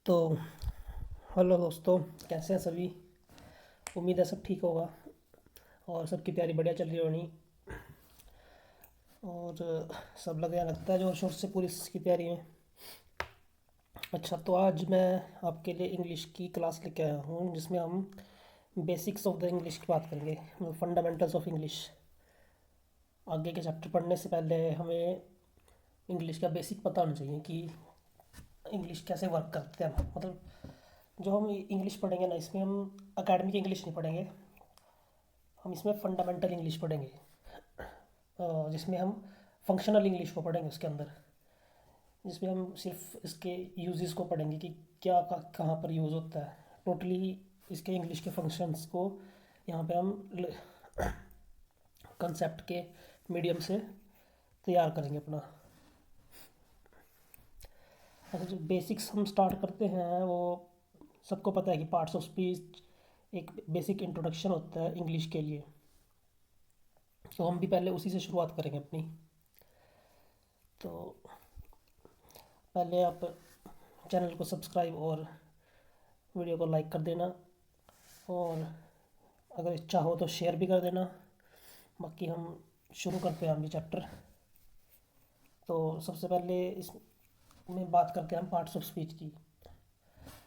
तो हेलो दोस्तों, कैसे हैं सभी। उम्मीद है सब ठीक होगा और सबकी तैयारी बढ़िया चल रही होनी। और सब लगे लगता है जोर शोर से पूरी इसकी तैयारी में। अच्छा, तो आज मैं आपके लिए इंग्लिश की क्लास लेके आया हूँ जिसमें हम बेसिक्स ऑफ द इंग्लिश की बात करेंगे, मतलब फंडामेंटल्स ऑफ इंग्लिश। आगे के चैप्टर पढ़ने से पहले हमें इंग्लिश का बेसिक पता होना चाहिए कि इंग्लिश कैसे वर्क करते हैं। मतलब जो हम इंग्लिश पढ़ेंगे ना, इसमें हम अकेडमिक इंग्लिश नहीं पढ़ेंगे, हम इसमें फंडामेंटल इंग्लिश पढ़ेंगे। जिसमें हम फंक्शनल इंग्लिश को पढ़ेंगे उसके अंदर, जिसमें हम सिर्फ इसके यूजेस को पढ़ेंगे कि क्या कहाँ पर यूज़ होता है। टोटली इसके इंग्लिश के फंक्शंस को यहाँ पे हम कंसेप्ट के मीडियम से तैयार करेंगे अपना। अच्छा, जो बेसिक्स हम स्टार्ट करते हैं वो सबको पता है कि पार्ट्स ऑफ स्पीच एक बेसिक इंट्रोडक्शन होता है इंग्लिश के लिए। तो हम भी पहले उसी से शुरुआत करेंगे अपनी। तो पहले आप चैनल को सब्सक्राइब और वीडियो को लाइक कर देना, और अगर इच्छा हो तो शेयर भी कर देना। बाकी हम शुरू करते हैं अभी चैप्टर। तो सबसे पहले इसमें बात करते हैं हम पार्ट्स ऑफ स्पीच की।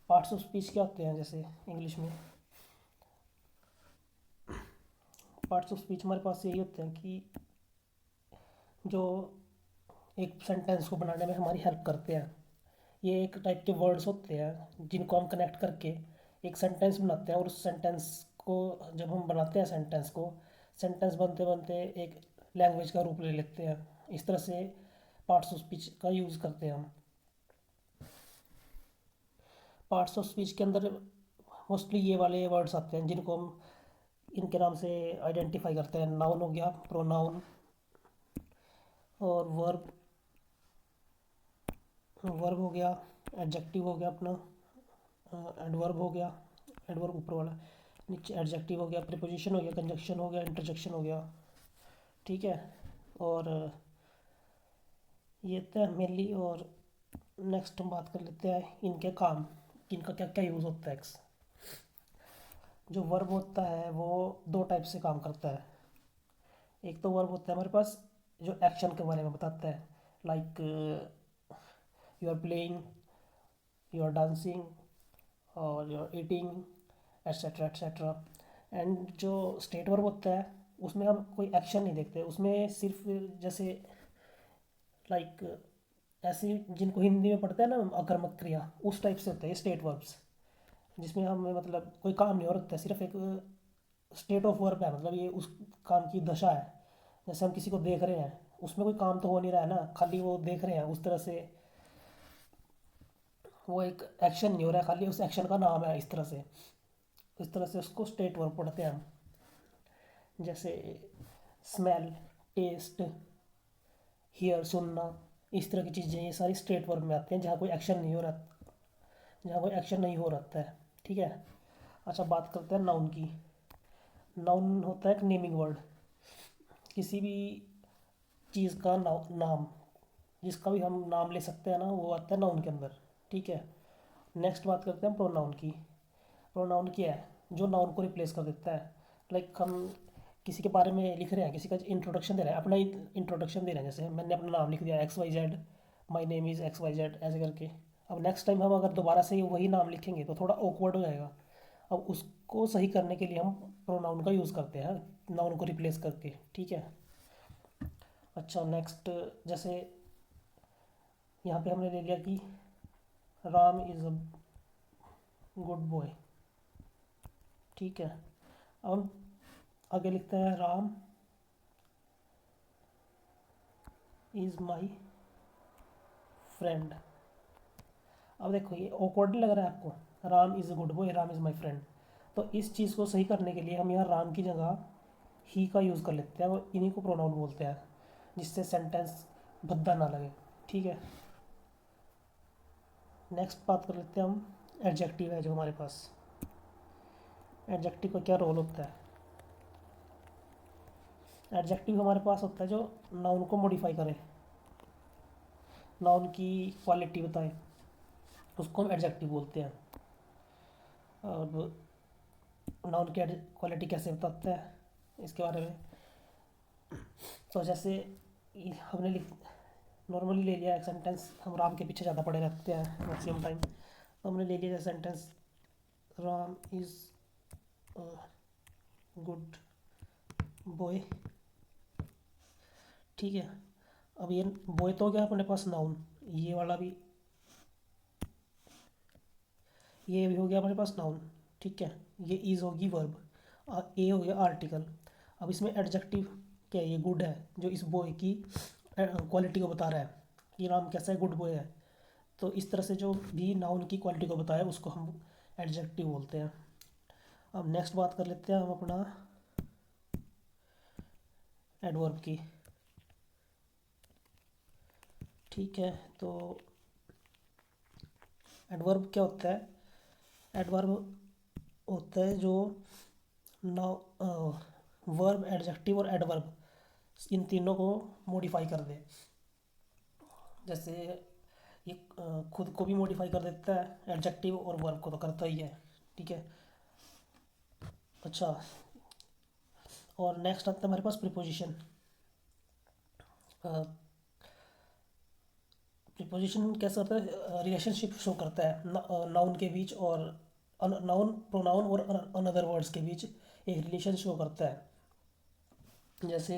पार्ट्स ऑफ स्पीच क्या होते हैं, जैसे इंग्लिश में पार्ट्स ऑफ स्पीच हमारे पास यही होते हैं कि जो एक सेंटेंस को बनाने में हमारी हेल्प करते हैं। ये एक टाइप के वर्ड्स होते हैं जिनको हम कनेक्ट करके एक सेंटेंस बनाते हैं, और उस सेंटेंस को जब हम बनाते हैं सेंटेंस बनते बनते एक लैंग्वेज का रूप ले लेते हैं। इस तरह से पार्ट्स ऑफ स्पीच का यूज़ करते हैं हम। पार्ट्स ऑफ स्पीच के अंदर मोस्टली ये वाले वर्ड्स आते हैं जिनको हम इनके नाम से आइडेंटिफाई करते हैं। नाउन हो गया, प्रोनाउन, और वर्ब वर्ब हो गया, एडजेक्टिव हो गया अपना, एडवर्ब हो गया, एडवर्ब ऊपर वाला, नीचे एडजेक्टिव हो गया, प्रीपोजिशन हो गया, कंजक्शन हो गया, इंटरजेक्शन हो गया। ठीक है। और ये तो मेनली। और नेक्स्ट हम बात कर लेते हैं इनके काम, इनका क्या क्या यूज़ होता है। जो वर्ब होता है वो दो टाइप से काम करता है। एक तो वर्ब होता है हमारे पास जो एक्शन के बारे में बताता है, like you are playing, you are dancing, और you are eating, etcetera etcetera. And जो स्टेट वर्ब होता है उसमें हम कोई एक्शन नहीं देखते, उसमें सिर्फ जैसे लाइक ऐसे जिनको हिंदी में पढ़ते हैं ना अकर्मक क्रिया, उस टाइप से होता है ये स्टेट वर्ब्स, जिसमें हमें मतलब कोई काम नहीं हो रहा है, सिर्फ एक स्टेट ऑफ वर्ब है, मतलब ये उस काम की दशा है। जैसे हम किसी को देख रहे हैं, उसमें कोई काम तो हो नहीं रहा है ना, खाली वो देख रहे हैं, उस तरह से वो एक एक्शन नहीं हो रहा है, खाली उस एक्शन का नाम है। इस तरह से उसको स्टेट वर्ब पढ़ते हैं हम। जैसे स्मेल, टेस्ट, हियर सुनना, इस तरह की चीज़ें ये सारी स्टेट वर्ब में आते हैं जहाँ कोई एक्शन नहीं हो रहा, जहाँ कोई एक्शन नहीं हो रहा है। ठीक है। अच्छा, बात करते हैं नाउन की। नाउन होता है एक नेमिंग वर्ड, किसी भी चीज़ का नाम, जिसका भी हम नाम ले सकते हैं ना, वो आता है नाउन के अंदर। ठीक है। नेक्स्ट बात करते हैं प्रोनाउन की। प्रोनाउन क्या है? जो नाउन को रिप्लेस कर देता है। लाइक हम किसी के बारे में लिख रहे हैं, किसी का इंट्रोडक्शन दे रहे हैं, अपना इंट्रोडक्शन दे रहे हैं, जैसे मैंने अपना नाम लिख दिया X Y Z, my name is X Y Z, ऐसे करके। अब नेक्स्ट टाइम हम अगर दोबारा से वही नाम लिखेंगे तो थोड़ा ऑकवर्ड हो जाएगा। अब उसको सही करने के लिए हम प्रोनाउन का यूज़ करते हैं, नाउन को रिप्लेस करके। ठीक है। अच्छा, नेक्स्ट जैसे यहाँ पे हमने ले लिया कि Ram is a good boy. ठीक है। अब हम आगे लिखते हैं राम इज़ माई फ्रेंड। अब देखो ये ऑकवर्ड नहीं लग रहा है आपको, Ram is a good boy, Ram is my friend. तो इस चीज़ को सही करने के लिए हम यहाँ राम की जगह ही का यूज़ कर लेते हैं, और इन्हीं को प्रोनाउन बोलते हैं, जिससे सेंटेंस भद्दा ना लगे। ठीक है। नेक्स्ट बात कर लेते हैं हम एडजेक्टिव है जो हमारे पास। एडजेक्टिव का क्या रोल होता है? एडजेक्टिव हमारे पास होता है जो नाउन को मॉडिफाई करे, नाउन की क्वालिटी बताए। उसको हम एडजेक्टिव बोलते हैं। अब नाउन की क्वालिटी कैसे बताते हैं इसके बारे में, तो जैसे हमने नॉर्मली ले लिया एक सेंटेंस, हम राम के पीछे ज़्यादा पड़े रहते हैं मैक्सिमम टाइम, तो हमने ले लिया जैसे sentence, Ram is good boy. ठीक है, अब ये बॉय तो हो गया अपने पास नाउन, ये वाला भी, ये भी हो गया अपने पास नाउन। ठीक है, ये इज़ होगी वर्ब, ए हो गया आर्टिकल। अब इसमें एडजेक्टिव क्या है, ये गुड है, जो इस बॉय की क्वालिटी को बता रहा है कि राम कैसा है, गुड बॉय है। तो इस तरह से जो भी नाउन की क्वालिटी को बताया उसको हम एडजेक्टिव बोलते हैं। अब नेक्स्ट बात कर लेते हैं हम अपना एडवर्ब की। ठीक है, तो एडवर्ब क्या होता है, एडवर्ब होता है जो नाउ वर्ब, एडजेक्टिव और एडवर्ब, इन तीनों को मॉडिफाई कर दे। जैसे ये खुद को भी मॉडिफाई कर देता है, एडजेक्टिव और वर्ब को तो करता ही है। ठीक है, अच्छा, और नेक्स्ट आता है हमारे पास प्रीपोजिशन। प्रीपोजिशन कैसा होता है, रिलेशनशिप शो करता है नाउन के बीच और नाउन, प्रोनाउन और अनदर वर्ड्स के बीच एक रिलेशन शो करता है। जैसे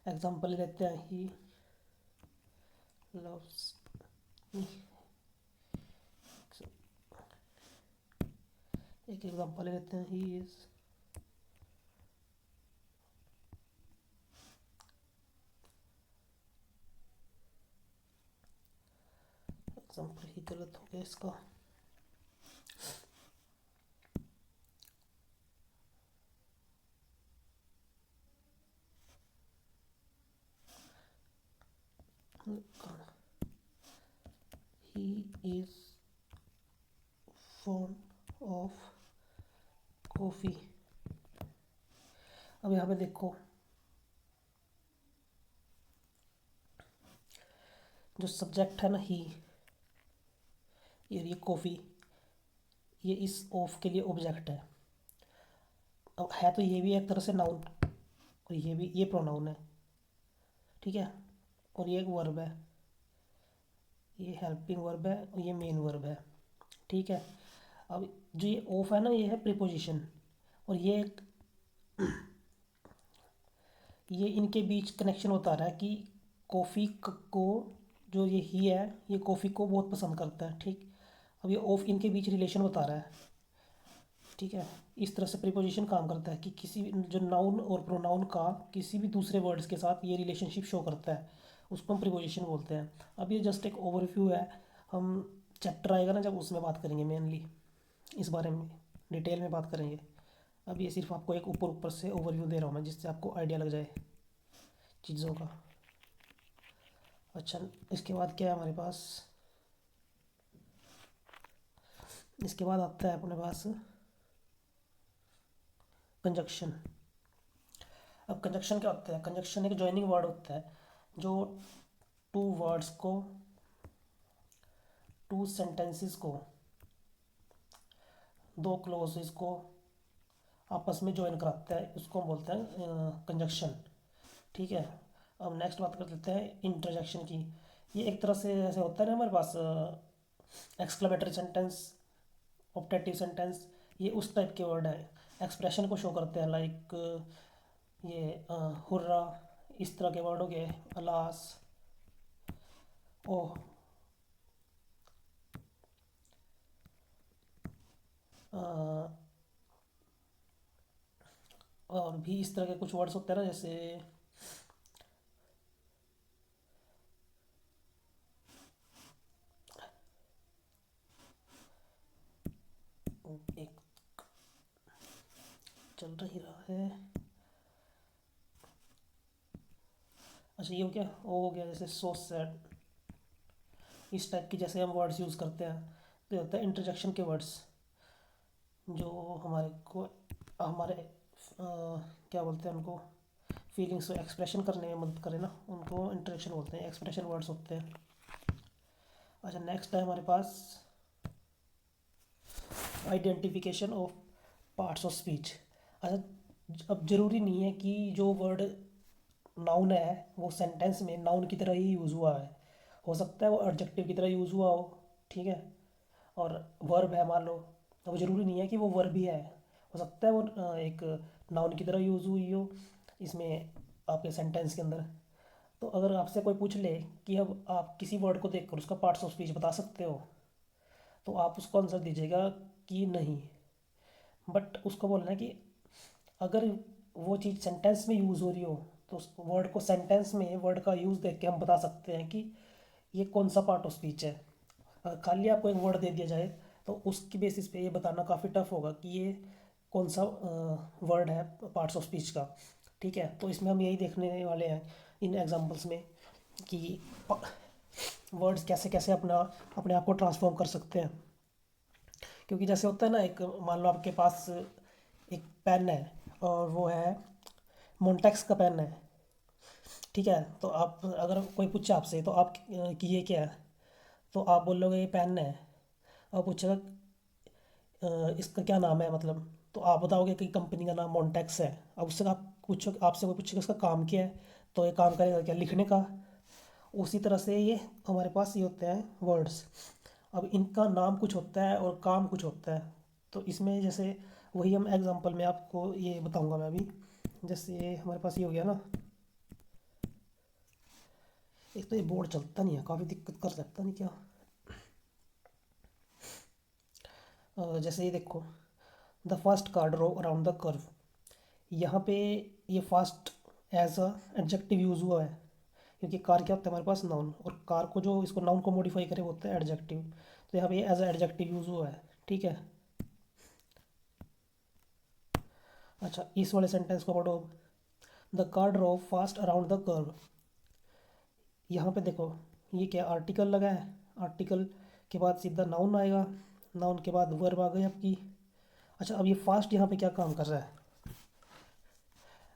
एग्जांपल लेते हैं, ही लव्स मी, एक एग्जांपल लेते हैं, ही इज, एग्जांपल ही गलत हो गया इसका, he is fond of coffee. अब यहाँ पे देखो, जो सब्जेक्ट है ना ही, ये कॉफ़ी, ये इस ऑफ के लिए ऑब्जेक्ट है। अब है तो ये भी एक तरह से नाउन, और ये भी, ये प्रोनाउन है। ठीक है, और ये एक वर्ब है, ये हेल्पिंग वर्ब है और ये मेन वर्ब है। ठीक है, अब जो ये ऑफ है ना, ये है प्रीपोजिशन, और ये इनके बीच कनेक्शन बता रहा है कि कॉफ़ी को, जो ये ही है, ये कॉफ़ी को बहुत पसंद करता है। ठीक, अब ये ऑफ इनके बीच रिलेशन बता रहा है। ठीक है, इस तरह से प्रीपोजिशन काम करता है कि किसी जो नाउन और प्रोनाउन का किसी भी दूसरे वर्ड्स के साथ ये रिलेशनशिप शो करता है, उसको हम प्रीपोजिशन बोलते हैं। अब ये जस्ट एक ओवरव्यू है, हम चैप्टर आएगा ना जब, उसमें बात करेंगे मेनली इस बारे में, डिटेल में बात करेंगे। अब ये सिर्फ आपको एक ऊपर ऊपर से ओवरव्यू दे रहा हूँ मैं, जिससे आपको आइडिया लग जाए चीज़ों का। अच्छा, इसके बाद क्या है हमारे पास, इसके बाद आता है अपने पास कंजक्शन। अब कंजक्शन क्या होता है, कंजक्शन एक जॉइनिंग वर्ड होता है जो टू वर्ड्स को, टू सेंटेंसेस को, दो क्लोजेस को आपस में ज्वाइन कराता है, उसको हम बोलते हैं कंजक्शन। ठीक है, अब नेक्स्ट बात कर लेते हैं इंटरजेक्शन की। ये एक तरह से ऐसे होता है ना हमारे पास एक्सक्लेमेटरी सेंटेंस, ऑप्टेटिव सेंटेंस, ये उस टाइप के वर्ड है, एक्सप्रेशन को शो करते हैं, लाइक ये हुर्रा, इस तरह के वर्ड हो गए, अलास, ओह, और भी इस तरह के कुछ वर्ड्स होते हैं ना, जैसे एक चल रही रहा है, अच्छा ये हो गया, वो हो गया जैसे सो सैड, इस टाइप की जैसे हम वर्ड्स यूज़ करते हैं, तो ये होता है इंटरजेक्शन के वर्ड्स, जो हमारे को, हमारे क्या बोलते हैं उनको, फीलिंग्स को एक्सप्रेशन करने में मदद करें ना, उनको इंटरेक्शन बोलते हैं, एक्सप्रेशन वर्ड्स होते हैं। अच्छा, नेक्स्ट है हमारे पास identification of parts of speech. अच्छा, अब ज़रूरी नहीं है कि जो वर्ड नाउन है वो सेंटेंस में नाउन की तरह ही यूज़ हुआ है। हो सकता है वो एडजेक्टिव की तरह यूज़ हुआ हो, ठीक है। और वर्ब है मान लो, तो वो ज़रूरी नहीं है कि वो वर्ब ही है। हो सकता है वो एक नाउन की तरह यूज़ हुई हो इसमें, आपके सेंटेंस के अंदर। तो अगर आपसे कोई पूछ ले कि अब आप किसी वर्ड को देखकर उसका पार्ट्स ऑफ स्पीच बता सकते हो, तो आप उसको आंसर दीजिएगा कि नहीं। बट उसको बोलना है कि अगर वो चीज़ सेंटेंस में यूज़ हो रही हो, तो उस वर्ड को सेंटेंस में वर्ड का यूज़ देख के हम बता सकते हैं कि ये कौन सा पार्ट ऑफ स्पीच है। अगर खाली आपको एक वर्ड दे दिया जाए तो उसकी बेसिस पे ये बताना काफ़ी टफ होगा कि ये कौन सा वर्ड है पार्ट्स ऑफ स्पीच का, ठीक है। तो इसमें हम यही देखने वाले हैं इन एग्जांपल्स में कि वर्ड्स कैसे कैसे अपने आप को ट्रांसफॉर्म कर सकते हैं। क्योंकि जैसे होता है ना, एक मान लो आपके पास एक पेन है और वो है मोंटेक्स का पेन है, ठीक है। तो आप अगर कोई पूछे आपसे तो आप कि ये क्या है, तो आप बोलोगे ये पेन है। और पूछेगा इसका क्या नाम है मतलब, तो आप बताओगे कि कंपनी का नाम मोंटेक्स है। अब उससे आप पूछो, आपसे कोई पूछेगा इसका काम क्या है, तो ये काम करेगा क्या, लिखने का। उसी तरह से ये हमारे पास ये होते हैं वर्ड्स। अब इनका नाम कुछ होता है और काम कुछ होता है। तो इसमें जैसे वही हम एग्जांपल में आपको ये बताऊंगा मैं अभी। जैसे हमारे पास ये हो गया ना, एक तो ये बोर्ड चलता नहीं है, काफ़ी दिक्कत कर सकता नहीं क्या। जैसे ये देखो, the first car drove around the curve. यहाँ पे ये fast as a adjective use हुआ है, क्योंकि कार क्या होता है हमारे पास नाउन, और कार को जो इसको नाउन को मॉडिफाई करे वो होता है एडजेक्टिव। तो यहाँ पे एज अ एडजेक्टिव यूज़ हुआ है, ठीक है। अच्छा, इस वाले सेंटेंस को पढ़ो। The car drove fast around the curve. यहाँ पे देखो, ये क्या आर्टिकल लगा है, आर्टिकल के बाद सीधा नाउन आएगा, नाउन के बाद वर्ब आ गई आपकी। अच्छा, अब ये फास्ट यहाँ पे क्या काम कर रहा है।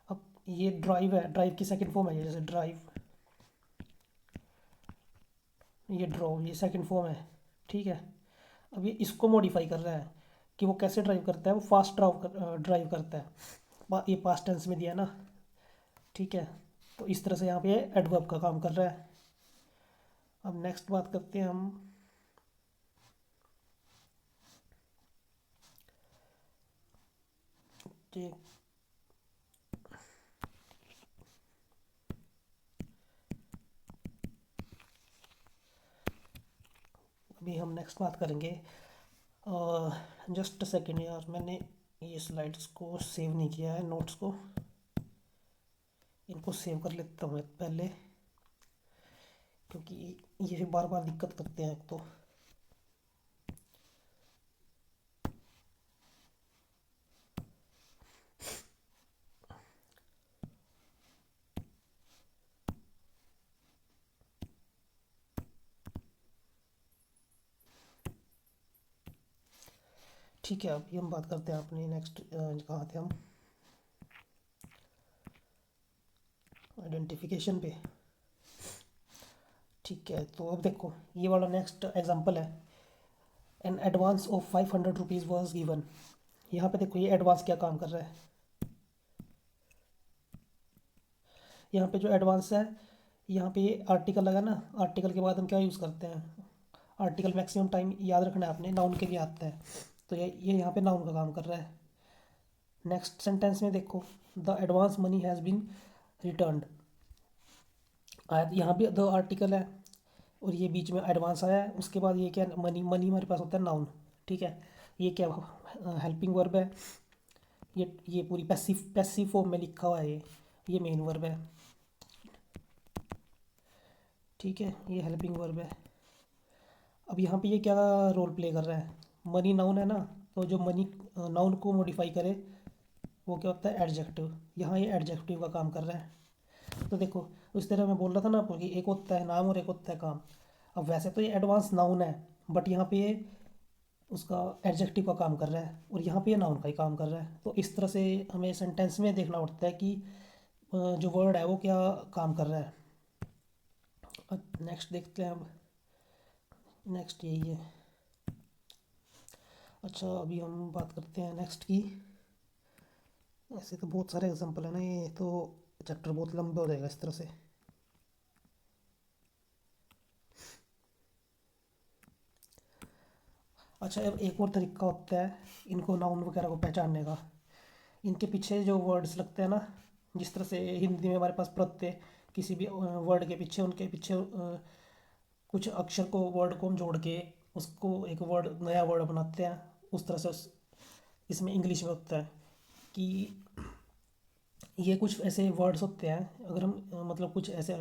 अब ये ड्राइव है, ड्राइव की सेकंड फॉर्म है ये, जैसे ड्राइव, ये ड्रॉ, ये सेकंड फॉर्म है, ठीक है। अब ये इसको मॉडिफाई कर रहा है कि वो कैसे ड्राइव करता है, वो फास्ट ड्राइव करता है। ये पास्ट टेंस में दिया है ना, ठीक है। तो इस तरह से यहाँ पे एडवर्ब का काम कर रहा है। अब नेक्स्ट बात करते हैं हम, कि अभी हम नेक्स्ट बात करेंगे। जस्ट सेकेंड यार, मैंने ये स्लाइड्स को सेव नहीं किया है, नोट्स को, इनको सेव कर लेता हूँ मैं पहले, क्योंकि ये फिर बार बार दिक्कत करते हैं तो। ठीक है, अभी हम बात करते हैं अपने नेक्स्ट, कहाँ थे हम, आइडेंटिफिकेशन पे। ठीक है, तो अब देखो ये वाला नेक्स्ट एग्जांपल है। An advance of 500 rupees was given. यहाँ पे देखो ये एडवांस क्या काम कर रहा है। यहाँ पे जो एडवांस है, यहाँ पे ये आर्टिकल लगा ना, आर्टिकल के बाद हम क्या यूज़ करते हैं, आर्टिकल मैक्सिमम टाइम याद रखना है आपने, नाउन के लिए आता है। तो ये यहाँ पे नाउन का काम कर रहा है। नेक्स्ट सेंटेंस में देखो, the advance money has been returned. यहाँ भी द आर्टिकल है और ये बीच में एडवांस आया है, उसके बाद ये क्या, मनी, मनी हमारे पास होता है नाउन, ठीक है। ये क्या, हेल्पिंग वर्ब है। ये पूरी पैसिव फॉर्म में लिखा हुआ है, ये मेन वर्ब है, ठीक है। ये हेल्पिंग वर्ब है। अब यहाँ पे ये क्या रोल प्ले कर रहा है, मनी नाउन है ना, तो जो मनी नाउन को मॉडिफाई करे वो क्या होता है, एडजेक्टिव। यहाँ ये एडजेक्टिव का काम कर रहा है। तो देखो, उस तरह मैं बोल रहा था ना आपको कि एक होता है नाम और एक होता है काम। अब वैसे तो ये एडवांस नाउन है, बट यहाँ पे ये उसका एडजेक्टिव का काम कर रहा है, और यहाँ पे ये नाउन का ही काम कर रहा है। तो इस तरह से हमें सेंटेंस में देखना पड़ता है कि जो वर्ड है वो क्या काम कर रहा है। नेक्स्ट देखते हैं अब, नेक्स्ट यही है। अच्छा, अभी हम बात करते हैं नेक्स्ट की। ऐसे तो बहुत सारे एग्जांपल है ना, ये तो चैप्टर बहुत लंबा हो जाएगा इस तरह से। अच्छा, अब एक और तरीका होता है इनको नाउन वगैरह को पहचानने का। इनके पीछे जो वर्ड्स लगते हैं ना, जिस तरह से हिंदी में हमारे पास प्रत्यय, किसी भी वर्ड के पीछे उनके पीछे कुछ अक्षर को, वर्ड को हम जोड़ के उसको एक वर्ड, नया वर्ड बनाते हैं। उस तरह से इसमें इंग्लिश में होता है कि ये कुछ ऐसे वर्ड्स होते हैं, अगर हम मतलब कुछ ऐसे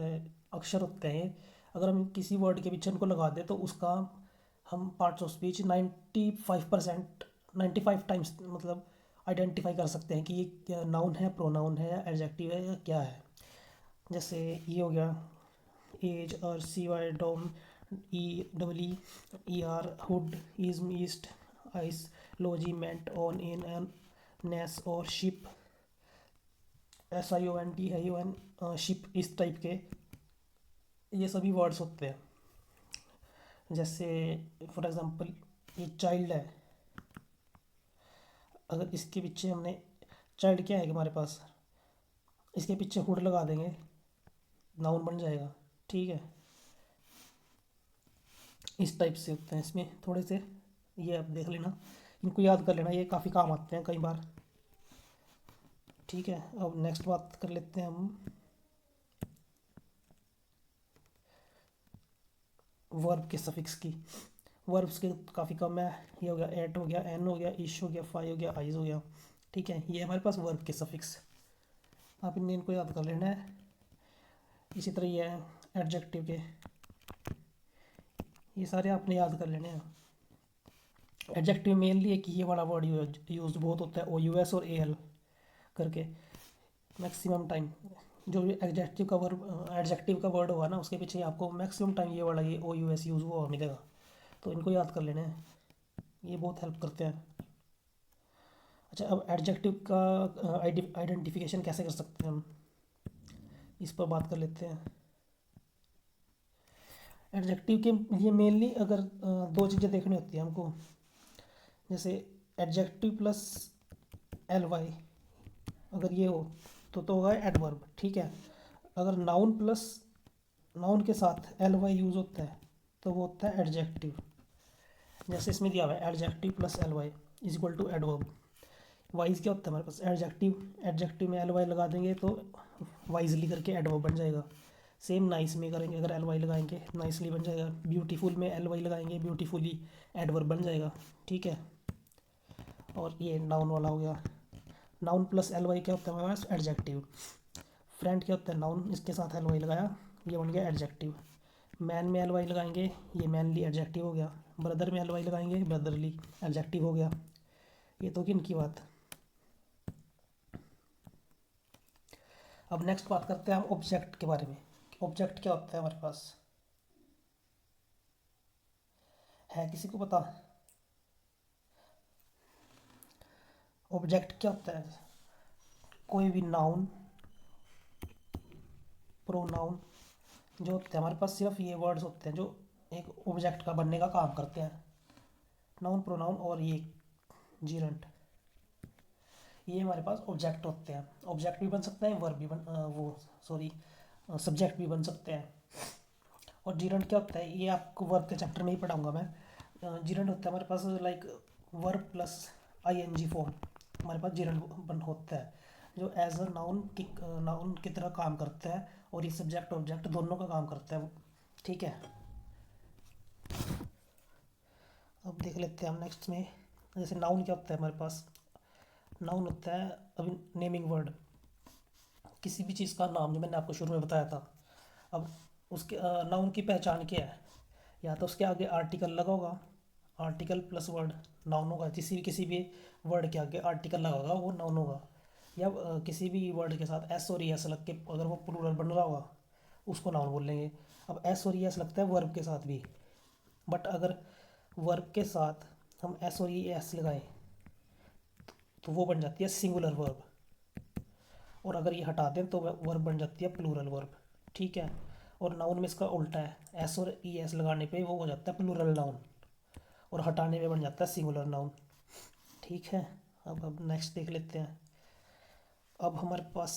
अक्षर होते हैं, अगर हम किसी वर्ड के पीछे उनको लगा दें तो उसका हम पार्ट्स ऑफ स्पीच 95%, 95 टाइम्स मतलब आइडेंटिफाई कर सकते हैं कि ये नाउन है, प्रोनाउन है, या एडजेक्टिव है, या क्या है। जैसे ये हो गया एज, और C Y, dom, E double E, E R, hood, ise, ist, ice, lodgement, on, in, N, ness, और ship, S I O N T I O N, ship, इस टाइप के ये सभी वर्ड्स होते हैं। जैसे फॉर एग्जांपल ये चाइल्ड है, अगर इसके पीछे हमने, चाइल्ड क्या है कि हमारे पास, इसके पीछे हुड लगा देंगे, नाउन बन जाएगा। ठीक है, इस टाइप से होते हैं इसमें थोड़े से, ये आप देख लेना, इनको याद कर लेना, ये काफ़ी काम आते हैं कई बार। ठीक है, अब नेक्स्ट बात कर लेते हैं हम वर्ब के सफिक्स की। वर्ब्स के काफ़ी कम है। ये हो गया एट, हो गया एन, हो गया इश, हो गया फाई, हो गया आइज, हो गया। ठीक है, ये हमारे पास वर्ब के सफिक्स, आप इनको याद कर लेना है। इसी तरह ये है एडजेक्टिव के, ये सारे आपने याद कर लेने हैं। एडजेक्टिव मेनली एक ये वाला वर्ड यूज बहुत होता है, ओ यू एस और ए एल करके मैक्सिमम टाइम। जो भी एडजेक्टिव का वर्ड होगा ना, उसके पीछे आपको मैक्सिमम टाइम ये वाला, ये ओ यू एस यूज़ हुआ मिलेगा। तो इनको याद कर लेने हैं, ये बहुत हेल्प करते हैं। अच्छा, अब एडजेक्टिव का आइडेंटिफिकेशन कैसे कर सकते हैं हम, इस पर बात कर लेते हैं। एडजेक्टिव के लिए मेनली अगर दो चीज़ें देखनी होती हैं हमको। जैसे एडजेक्टिव प्लस एल वाई, अगर ये हो तो होगा एडवर्ब। ठीक है, अगर नाउन प्लस नाउन के साथ एल वाई यूज़ होता है तो वो होता है एडजेक्टिव। जैसे इसमें दिया हुआ है adjective plus L Y is equal to adverb. Wise क्या होता है हमारे पास, एडजेक्टिव, एडजेक्टिव में एल वाई लगा देंगे तो वाइजली करके एडवर्ब बन जाएगा। सेम नाइस में करेंगे, अगर एल वाई लगाएंगे नाइसली बन जाएगा। ब्यूटीफुल में एल वाई लगाएंगे, ब्यूटीफुली एडवर्ब बन जाएगा। ठीक है, और ये नाउन वाला हो गया। नाउन प्लस एल वाई क्या होता है हमारे पास, एडजेक्टिव। फ्रेंड क्या होता है, नाउन, इसके साथ एल वाई लगाया, ये बन गया एडजेक्टिव। मैन में एल वाई लगाएंगे, ये मैनली एडजेक्टिव हो गया। ब्रदर में एल वाई लगाएंगे, ब्रदरली एडजेक्टिव हो गया। ये तो किन की बात। अब नेक्स्ट बात करते हैं हम ऑब्जेक्ट के बारे में। ऑब्जेक्ट क्या होता है हमारे पास, है किसी को पता। ऑब्जेक्ट क्या होता है, कोई भी नाउन, प्रोनाउन जो होते हैं हमारे पास, सिर्फ ये वर्ड्स होते हैं जो एक ऑब्जेक्ट का बनने का काम करते हैं। नाउन, प्रोनाउन और ये जीरेंट, ये हमारे पास ऑब्जेक्ट होते हैं। ऑब्जेक्ट भी बन सकते हैं, वर्ब भी वो सॉरी सब्जेक्ट भी बन सकते हैं। और जीरेंट क्या होता है, ये आपको वर्ब के चैप्टर में ही पढ़ाऊंगा मैं। जीरेंट होता है हमारे पास like verb plus I N G form, हमारे पास जीरेंट बन होता है, जो एज अ नाउन की तरह काम करता है, और ये सब्जेक्ट ऑब्जेक्ट दोनों का काम करता है। ठीक है, अब देख लेते हैं हम नेक्स्ट में। जैसे नाउन क्या होता है हमारे पास, नाउन होता है अभी नेमिंग वर्ड, किसी भी चीज़ का नाम, जो मैंने आपको शुरू में बताया था। अब उसके नाउन की पहचान क्या है, या तो उसके आगे आर्टिकल लगा होगा, आर्टिकल प्लस वर्ड नाउन होगा। किसी भी वर्ड के आगे आर्टिकल लगा होगा वो नाउन होगा। या किसी भी वर्ड के साथ एस और एस लग के अगर वो प्लूरल बन रहा होगा, उसको नाउन बोल लेंगे। अब एस और एस लगता है वर्ब के साथ भी, बट अगर वर्ब के साथ हम एस और एस लगाएं तो वो बन जाती है सिंगुलर वर्ब, और अगर ये हटा दें तो वर्ब बन जाती है प्लूरल वर्ब। ठीक है, और नाउन में इसका उल्टा है, एस और ई एस लगाने पे वो हो जाता है प्लूरल नाउन, और हटाने पे बन जाता है सिंगुलर नाउन। ठीक है, अब नेक्स्ट देख लेते हैं। अब हमारे पास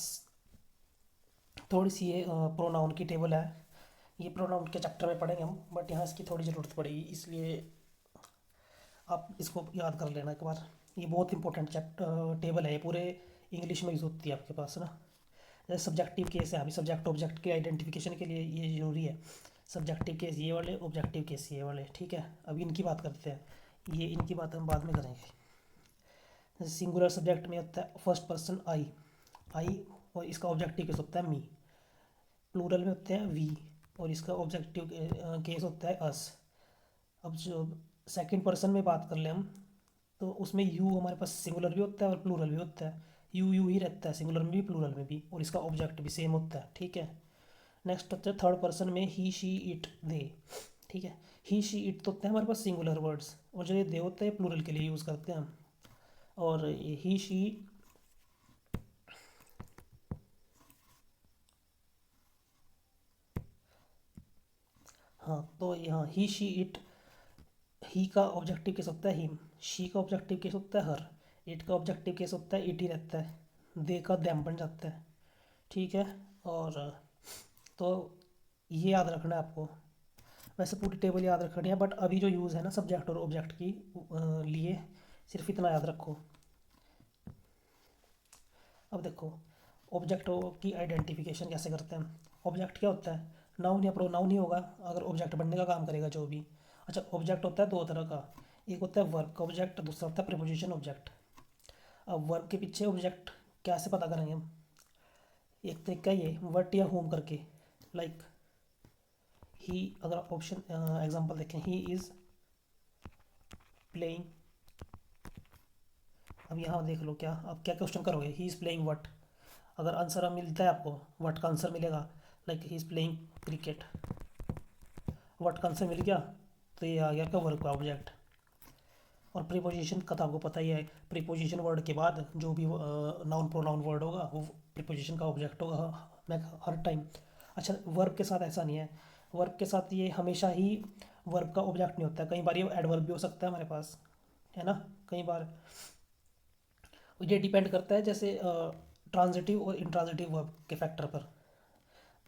थोड़ी सी ये प्रोनाउन की टेबल है। ये प्रोनाउन के चैप्टर में पढ़ेंगे हम, बट यहाँ इसकी थोड़ी ज़रूरत पड़ेगी, इसलिए आप इसको याद कर लेना एक बार। ये बहुत इंपॉर्टेंट चैप्टर टेबल है, ये पूरे इंग्लिश में यूज़ होती है आपके पास ना। जैसे सब्जेक्टिव केस है, अभी सब्जेक्ट ऑब्जेक्ट के आइडेंटिफिकेशन के लिए ये ज़रूरी है। सब्जेक्टिव केस ये वाले, ऑब्जेक्टिव केस ये वाले। ठीक है, अभी इनकी बात करते हैं, ये इनकी बात हम बाद में करेंगे। जैसे सिंगुलर सब्जेक्ट में होता है फर्स्ट पर्सन आई, आई, और इसका ऑब्जेक्टिव केस होता है मी। प्लूरल में होते हैं वी, और इसका ऑब्जेक्टिव केस होता है अस। अब जो सेकंड पर्सन में बात कर ले हम, तो उसमें यू हमारे पास सिंगुलर भी होता है और प्लूरल भी होता है। यू यू ही रहता है सिंगुलर में भी प्लूरल में भी, और इसका ऑब्जेक्ट भी सेम होता है। ठीक है, नेक्स्ट होता है थर्ड पर्सन में ही शी इट दे। ठीक है, ही शी इट तो होते हैं हमारे पास सिंगुलर वर्ड्स, और जो ये दे होता है प्लूरल के लिए यूज़ करते हैं हम। और ही शी, हाँ तो यहाँ ही शी इट, ही का ऑब्जेक्टिव केस होता है हिम, शी का ऑब्जेक्टिव केस होता है हर, इट का ऑब्जेक्टिव केस होता है इट ही रहता है, दे का दैम बन जाता है। ठीक है, और तो ये याद रखना है आपको। वैसे पूरी टेबल याद रखनी है, बट अभी जो यूज़ है ना सब्जेक्ट और ऑब्जेक्ट की लिए, सिर्फ इतना याद रखो। अब देखो, ऑब्जेक्ट की आइडेंटिफिकेशन कैसे करते हैं। ऑब्जेक्ट क्या होता है, नाउन या प्रोनाउन ही होगा अगर ऑब्जेक्ट बनने का काम करेगा जो भी। अच्छा, ऑब्जेक्ट होता है दो तरह का, एक होता है वर्ब का ऑब्जेक्ट, दूसरा होता है प्रीपोजिशन ऑब्जेक्ट। अब वर्ब के पीछे ऑब्जेक्ट कैसे पता करेंगे हम, एक तरीका ये वट या होम करके, लाइक ही, अगर ऑप्शन एग्जांपल देखें, ही इज़ प्लेइंग। अब यहाँ देख लो, क्या अब क्या क्वेश्चन करोगे, ही इज़ प्लेइंग वट। अगर आंसर मिलता है आपको, वट का आंसर मिलेगा, like he is playing cricket, what का आंसर मिल गया, तो ये आ गया आपका वर्ब का ऑब्जेक्ट। और प्रीपोजिशन का तो आपको पता ही है, प्रीपोजिशन वर्ड के बाद जो भी नाउन प्रोनाउन वर्ड होगा वो प्रीपोजिशन का ऑब्जेक्ट होगा, मैं हर टाइम। अच्छा, वर्ब के साथ ऐसा नहीं है, वर्ब के साथ ये हमेशा ही वर्ब का ऑब्जेक्ट नहीं होता है, कई बार ये एडवर्ब भी हो सकता है हमारे पास, है ना। कई बार ये डिपेंड करता है, जैसे ट्रांजिटिव और इंट्रांजिटिव वर्ब के फैक्टर पर।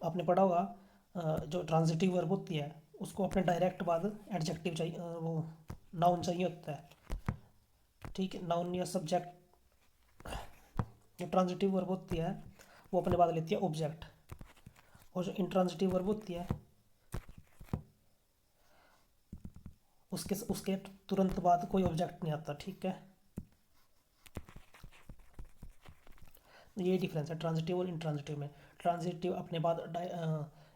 आपने पढ़ा होगा जो ट्रांजिटिव वर्ब होती है उसको अपने डायरेक्ट बाद एडजेक्टिव चाहिए, वो नाउन चाहिए होता है। ठीक है, नाउन या सब्जेक्ट, जो ट्रांजिटिव वर्ब होती है वो अपने बाद लेती है ऑब्जेक्ट, और जो इंट्रांजिटिव वर्ब होती है उसके उसके तुरंत बाद कोई ऑब्जेक्ट नहीं आता। ठीक है, ये डिफरेंस है ट्रांजिटिव और इंट्रांजिटिव में। ट्रांजिटिव अपने बाद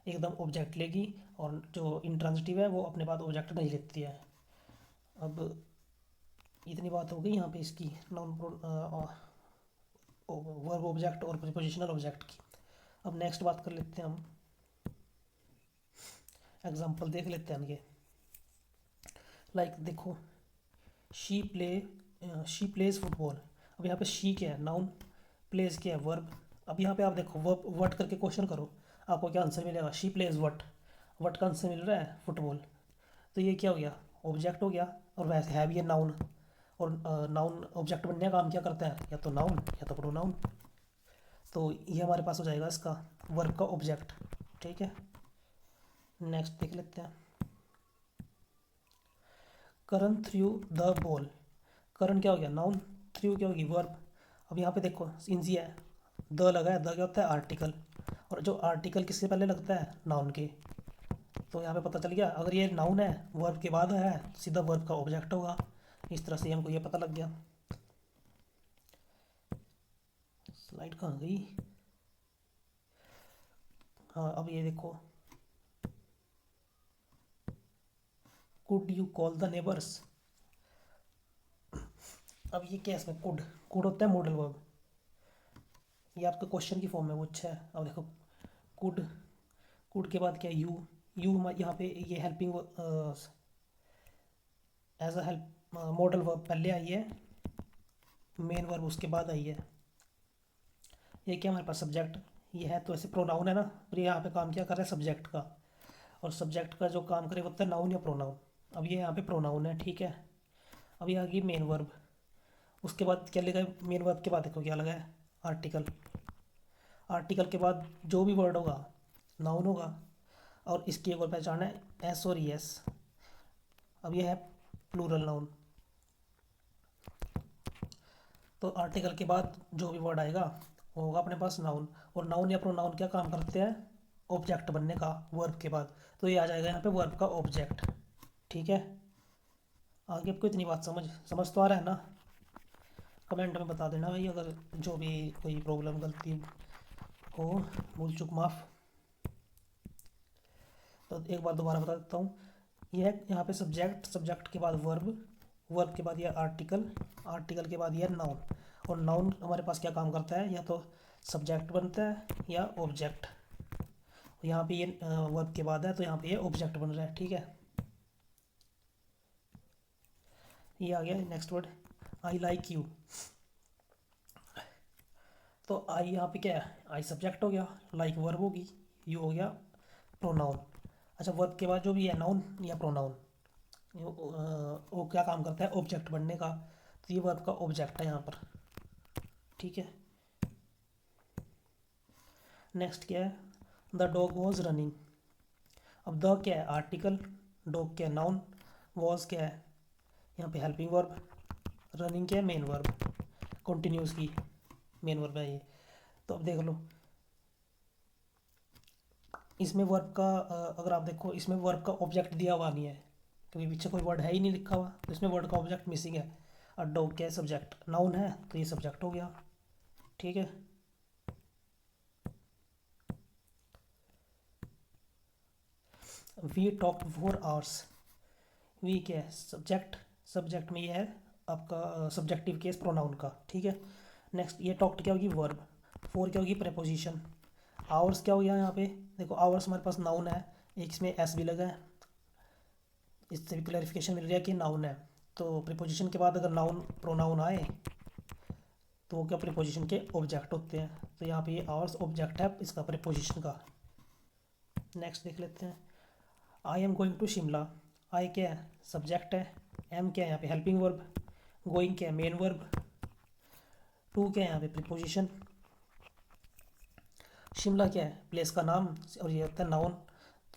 एकदम ऑब्जेक्ट लेगी, और जो इंट्रांजिटिव है वो अपने बाद ऑब्जेक्ट नहीं लेती है। अब इतनी बात हो गई यहाँ पे इसकी नाउन वर्ब ऑब्जेक्ट और प्रीपोजिशनल ऑब्जेक्ट की। अब नेक्स्ट बात कर लेते हैं हम, एग्जांपल देख लेते हैं इनके। लाइक देखो, she play, she plays football. अब यहाँ पे शी क्या है, नाउन, प्लेज क्या है, वर्ब। अब यहाँ पे आप देखो वर्ब वट करके क्वेश्चन करो, आपको क्या आंसर मिलेगा, शी प्लेज वट, वट का आंसर मिल रहा है फुटबॉल। तो ये क्या हो गया, ऑब्जेक्ट हो गया, और वैसे है भी ये नाउन, और नाउन ऑब्जेक्ट बनने का काम क्या करता है, या तो नाउन या तो प्रोनाउन। तो ये हमारे पास हो जाएगा इसका वर्ब का ऑब्जेक्ट। ठीक है, नेक्स्ट देख लेते हैं। करण थ्रू द बॉल, करण क्या हो गया, नाउन, थ्रू क्या होगी, वर्ब। अब यहाँ पे देखो इनजी है, द लगा है, द क्या होता है, आर्टिकल, और जो आर्टिकल किससे पहले लगता है, नाउन के। तो यहाँ पे पता चल गया, अगर ये नाउन है वर्ब के बाद है तो सीधा वर्ब का ऑब्जेक्ट होगा। इस तरह से हमको ये पता लग गया। स्लाइड कहाँ गई, हाँ अब ये देखो, could you call the neighbours. अब ये क्या है, इसमें कुड, कुड होता है मॉडल वर्ब, ये आपका क्वेश्चन की फॉर्म में वो अच्छा है। अब देखो, कुड, कुड के बाद क्या है, यू, यू यहाँ पे ये helping as a help modal verb पहले आई है, मेन वर्ब उसके बाद आई है। ये क्या हमारे पास सब्जेक्ट, ये है तो ऐसे प्रोनाउन है ना, पर ये यहाँ पे काम क्या कर रहा है सब्जेक्ट का, और सब्जेक्ट का जो काम करे वो होता है नाउन या प्रोनाउन। अब ये यहाँ पे प्रोनाउन है, ठीक है। अब ये आ गई मेन वर्ब। उसके बाद क्या लिखा है मेन वर्ब के बाद, देखो क्या लगा है आर्टिकल। आर्टिकल के बाद जो भी वर्ड होगा नाउन होगा, और इसकी एक और पहचान है एस और एस। अब ये है प्लूरल नाउन। तो आर्टिकल के बाद जो भी वर्ड आएगा वो होगा अपने पास नाउन, और नाउन या प्रोनाउन क्या काम करते हैं ऑब्जेक्ट बनने का वर्ब के बाद। तो ये आ जाएगा यहाँ पे वर्ब का ऑब्जेक्ट, ठीक है। आगे आपको इतनी बात समझ समझ तो आ रहा है ना? कमेंट में बता देना भाई अगर जो भी कोई प्रॉब्लम गलती हो, भूल चूक माफ़। तो एक बार दोबारा बता देता हूँ। ये है यहाँ पे सब्जेक्ट, सब्जेक्ट के बाद वर्ब, वर्ब के बाद ये आर्टिकल, आर्टिकल के बाद ये नाउन। और नाउन हमारे पास क्या काम करता है, या तो सब्जेक्ट बनता है या ऑब्जेक्ट। यहाँ पे ये वर्ब के बाद है तो यहाँ पे ये ऑब्जेक्ट बन रहा है, ठीक है। ये आ गया next word, I like you. तो आई यहाँ पे क्या है, आई सब्जेक्ट हो गया, लाइक वर्ब होगी, यू हो गया प्रोनाउन। अच्छा, वर्ब के बाद जो भी है नाउन या प्रोनाउन, वो क्या काम करता है ऑब्जेक्ट बनने का। तो ये वर्ब का ऑब्जेक्ट है यहाँ पर, ठीक है। नेक्स्ट क्या है, द डॉग वॉज रनिंग। अब द क्या है आर्टिकल, डॉग क्या है नाउन, वॉज क्या है यहाँ पे हेल्पिंग वर्ब, रनिंग क्या है मेन वर्ब, कंटिन्यूस की मेन वर्ब है ये। तो अब देख लो इसमें वर्ब का अगर आप देखो इसमें वर्ब का ऑब्जेक्ट दिया हुआ नहीं है, क्योंकि पीछे कोई वर्ड है ही नहीं लिखा हुआ, तो इसमें वर्ड का ऑब्जेक्ट मिसिंग है। और डॉग क्या है सब्जेक्ट, नाउन है तो ये सब्जेक्ट हो गया, ठीक है। We talk for hours, we क्या है सब्जेक्ट, सब्जेक्ट में ये है आपका सब्जेक्टिव केस प्रोनाउन का, ठीक है। नेक्स्ट ये टॉक्ड क्या होगी वर्ब, फोर क्या होगी प्रेपोजिशन, आवर्स क्या हो गया यहाँ पे, देखो आवर्स हमारे पास नाउन है, एक इसमें एस भी लगा है, इससे भी क्लैरिफिकेशन मिल रहा है कि नाउन है। तो प्रीपोजिशन के बाद अगर नाउन प्रोनाउन आए तो वो क्या प्रीपोजिशन के ऑब्जेक्ट होते हैं। तो यहाँ पे ये आवर्स ऑब्जेक्ट है इसका प्रीपोजिशन का। नेक्स्ट देख लेते हैं, I am going to Shimla. I क्या है सब्जेक्ट है, एम क्या है यहाँ पे हेल्पिंग वर्ब, गोइंग क्या है मेन वर्ब, टू क्या है यहाँ पे प्रीपोजिशन, शिमला क्या है प्लेस का नाम, और ये होता है नाउन।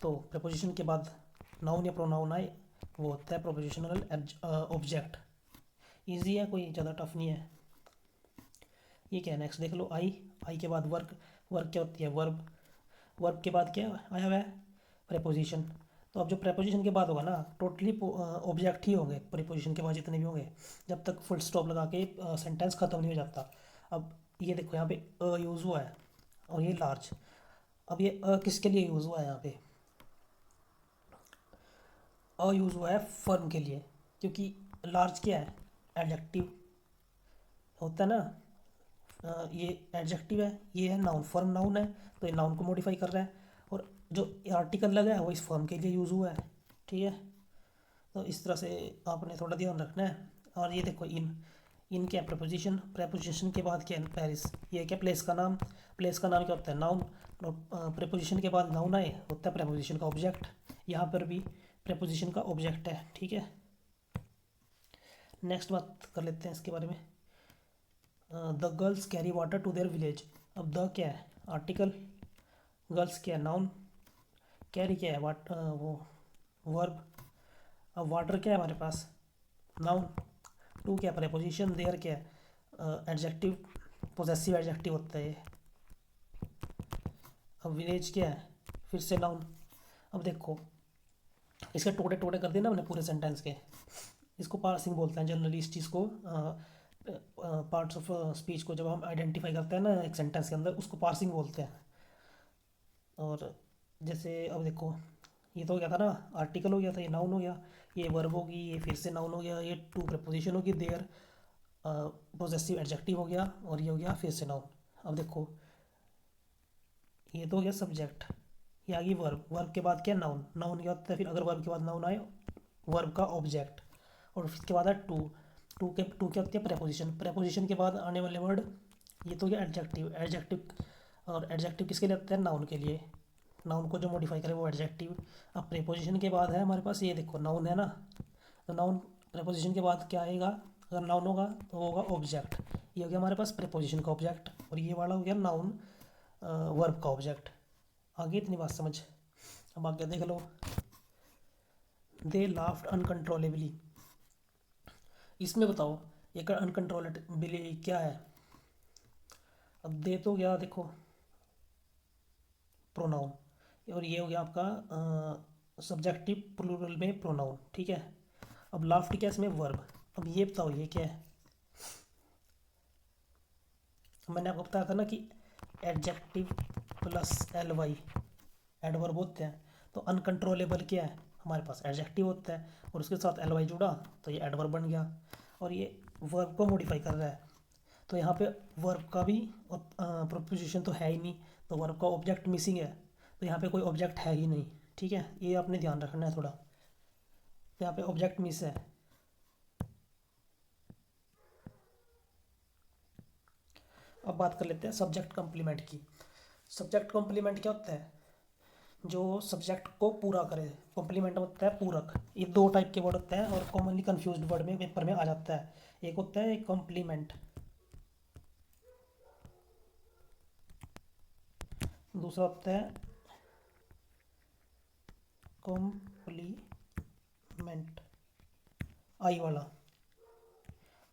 तो प्रीपोजिशन के बाद नाउन या प्रोनाउन आए वो होता है प्रोपोजिशनल ऑब्जेक्ट। ईजी है, कोई ज़्यादा टफ नहीं है। ये क्या है नेक्स्ट देख लो, आई, आई के बाद वर्क, वर्क क्या होती है वर्ब, वर्ब के बाद क्या आया हुआ है प्रेपोजिशन। तो अब जो प्रेपोजिशन के बाद होगा ना टोटली ऑब्जेक्ट ही होंगे, प्रीपोजिशन के बाद जितने भी होंगे, जब तक फुल स्टॉप लगा के सेंटेंस ख़त्म नहीं हो जाता। अब ये देखो यहाँ पे अ यूज़ हुआ है और ये लार्ज। अब ये अ किसके लिए यूज़ हुआ है यहाँ पे, अ यूज़ हुआ है फर्म के लिए, क्योंकि लार्ज क्या है एडजेक्टिव होता है ना, ये एडजेक्टिव है, ये है नाउन, फर्म नाउन है, तो ये नाउन को मॉडिफाई कर रहा है। और जो आर्टिकल लगा है वो इस फर्म के लिए यूज़ हुआ है, ठीक है। तो इस तरह से आपने थोड़ा ध्यान रखना है। और ये देखो इन क्या प्रपोजिशन, प्रपोजिशन के बाद क्या है पेरिस, ये क्या प्लेस का नाम, प्लेस का नाम क्या होता है नाउन, प्रपोजिशन के बाद नाउन आए होता है प्रपोजिशन का ऑब्जेक्ट। यहाँ पर भी प्रपोजिशन का ऑब्जेक्ट है, ठीक है। नेक्स्ट बात कर लेते हैं इसके बारे में, the girls carry water to their village. अब द क्या है आर्टिकल, गर्ल्स क्या है नाउन, कैरी क्या है वाट वो वर्ब, अब वाटर क्या है हमारे पास नाउन, टू क्या प्रेपोजिशन, देयर क्या है एडजेक्टिव, पोजेसिव एडजेक्टिव होता है ये। अब विलेज क्या है फिर से नाउन। अब देखो इसके टोटे टोटे कर देना हमने पूरे सेंटेंस के, इसको पार्सिंग बोलते हैं जनरली इस चीज़ को, पार्ट्स ऑफ स्पीच को जब हम आइडेंटिफाई करते हैं ना एक सेंटेंस के अंदर उसको पार्सिंग बोलते हैं। और जैसे अब देखो ये तो हो गया था ना आर्टिकल हो गया था, ये नाउन हो गया, ये वर्ब होगी, ये फिर से नाउन हो गया, ये टू प्रपोजिशन होगी, देयर पोजेसिव एडजेक्टिव हो गया, और ये हो गया फिर से नाउन। अब देखो ये तो हो गया सब्जेक्ट, ये आ गई वर्ब, वर्ब के बाद क्या नाउन, नाउन क्या होता है फिर अगर वर्ब के बाद नाउन आए वर्ब का ऑब्जेक्ट। और उसके बाद है टू, टू क्या होती है प्रेपोजिशन, प्रेपोजिशन के बाद आने वाले वर्ड, ये तो क्या एडजेक्टिव, एडजेक्टिव और एडजेक्टिव किसके लिए होता है? नाउन के लिए। नाउन को जो मॉडिफाई करे वो एडजेक्टिव। अब प्रीपोजिशन के बाद है हमारे पास, ये देखो नाउन है ना, तो नाउन प्रीपोजिशन के बाद क्या आएगा? अगर नाउन होगा तो वो होगा ऑब्जेक्ट। ये हो गया हमारे पास प्रीपोजिशन का ऑब्जेक्ट, और ये वाला हो गया नाउन वर्ब का ऑब्जेक्ट। आगे इतनी बात समझ। अब आगे देख लो, दे लाफ्ड अनकंट्रोलेबली। इसमें बताओ ये अनकंट्रोलेबली क्या है? अब दे तो गया देखो प्रोनाउन, और ये हो गया आपका सब्जेक्टिव प्लूरल में प्रोनाउन, ठीक है। अब लाफ्ट क्या है इसमें? वर्ब। अब ये बताओ ये क्या है? मैंने आपको बताया था ना कि adjective plus L Y adverb होते हैं। तो अनकंट्रोलेबल क्या है? हमारे पास एडजेक्टिव होता है, और उसके साथ एल वाई जुड़ा तो ये एडवर्ब बन गया, और ये वर्ब को मॉडिफाई कर रहा है। तो यहाँ पे वर्ब का भी प्रोपोजिशन तो है ही नहीं, तो वर्ब का ऑब्जेक्ट मिसिंग है, तो यहाँ पे कोई ऑब्जेक्ट है ही नहीं, ठीक है। ये आपने ध्यान रखना है थोड़ा, तो यहाँ पे ऑब्जेक्ट मिस है। अब बात कर लेते हैं सब्जेक्ट कॉम्प्लीमेंट की। सब्जेक्ट कॉम्प्लीमेंट क्या होता है? जो सब्जेक्ट को पूरा करे। कॉम्प्लीमेंट होता है पूरक। ये दो टाइप के वर्ड होते हैं, और कॉमनली कंफ्यूज्ड वर्ड में पेपर में आ जाता है। एक होता है कॉम्प्लीमेंट, दूसरा होता है कॉम्प्लीमेंट, आई वाला।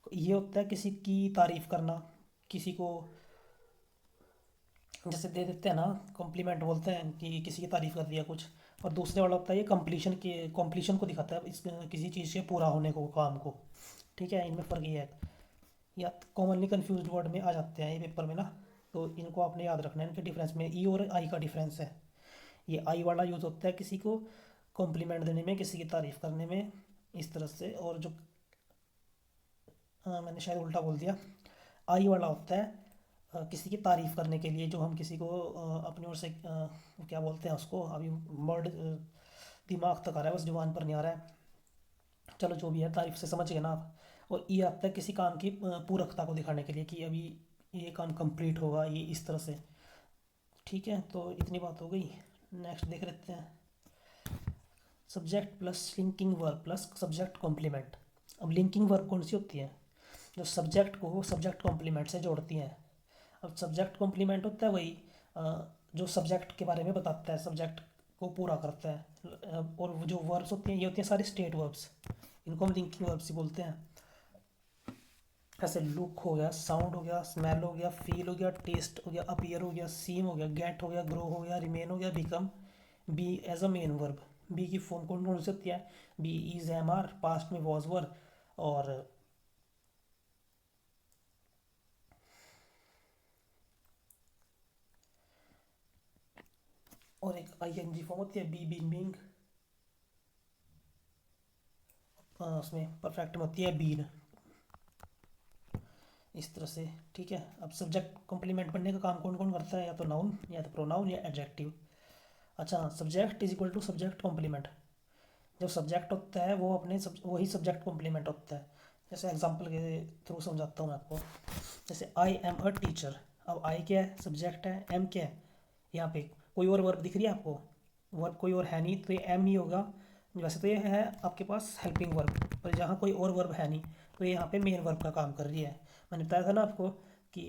ये होता है किसी की तारीफ करना, किसी को जैसे दे देते हैं ना, कॉम्प्लीमेंट बोलते हैं कि किसी की तारीफ कर दिया कुछ। और दूसरे वाला होता है ये कंप्लीशन को दिखाता है, इस किसी चीज़ के पूरा होने को, काम को, ठीक है। इनमें फ़र्क ये है, या कॉमनली कंफ्यूज वर्ड में आ जाते हैं ये पेपर में ना, तो इनको आपने याद रखना है। इनके डिफरेंस में ई और आई का डिफरेंस है। ये आई वाला यूज़ होता है किसी को कॉम्प्लीमेंट देने में, किसी की तारीफ करने में, इस तरह से। और जो मैंने शायद उल्टा बोल दिया, आई वाला होता है किसी की तारीफ़ करने के लिए, जो हम किसी को अपनी ओर से क्या बोलते हैं उसको, अभी वर्ड दिमाग तक आ रहा है बस जुबान पर नहीं आ रहा है, चलो जो भी है, तारीफ से समझ गए ना आप। और ये आता है किसी काम की पूरकता को दिखाने के लिए कि अभी ये काम कंप्लीट होगा, ये इस तरह से, ठीक है। तो इतनी बात हो गई। नेक्स्ट देख लेते हैं, subject plus linking verb plus subject complement. अब लिंकिंग वर्ब कौन सी होती है? जो सब्जेक्ट को सब्जेक्ट कॉम्प्लीमेंट से जोड़ती हैं। अब सब्जेक्ट कॉम्प्लीमेंट होता है वही जो सब्जेक्ट के बारे में बताता है, सब्जेक्ट को पूरा करता है। और वो जो वर्ब्स होती हैं ये होती हैं सारी स्टेट वर्ब्स, इनको हम लिंकिंग वर्ब्स ही बोलते हैं। ऐसे लुक हो गया, साउंड हो गया, स्मेल हो गया, फील हो गया, टेस्ट हो गया, अपीयर हो गया, सीम हो गया, गेट हो गया, ग्रो हो गया, रिमेन हो गया, become. Be as a main verb. Be की फॉर्म कौन कौन सी होती है? Be is am are, past में वॉज वर, और एक आई एन जी फॉर्म होती है, बी बीइंग। उसमें परफेक्ट में होती है बीन, इस तरह से, ठीक है। अब सब्जेक्ट कॉम्प्लीमेंट बनने का काम कौन कौन करता है? या तो नाउन, या तो प्रोनाउन, या एडजेक्टिव। अच्छा, subject is equal to subject complement. जो सब्जेक्ट होता है वो वही सब्जेक्ट कॉम्प्लीमेंट होता है। जैसे एग्जांपल के थ्रू समझाता हूँ मैं आपको। जैसे आई एम अ टीचर। अब आई क्या है? सब्जेक्ट है। एम क्या है? यहाँ पे कोई और वर्ब दिख रही है आपको? वर्ब कोई और है नहीं, तो ये एम ही होगा। वैसे तो ये है आपके पास हेल्पिंग वर्ब, पर जहाँ कोई और वर्ब है नहीं, तो ये यहाँ पे मेन वर्ब का काम कर रही है। मैंने बताया था ना आपको कि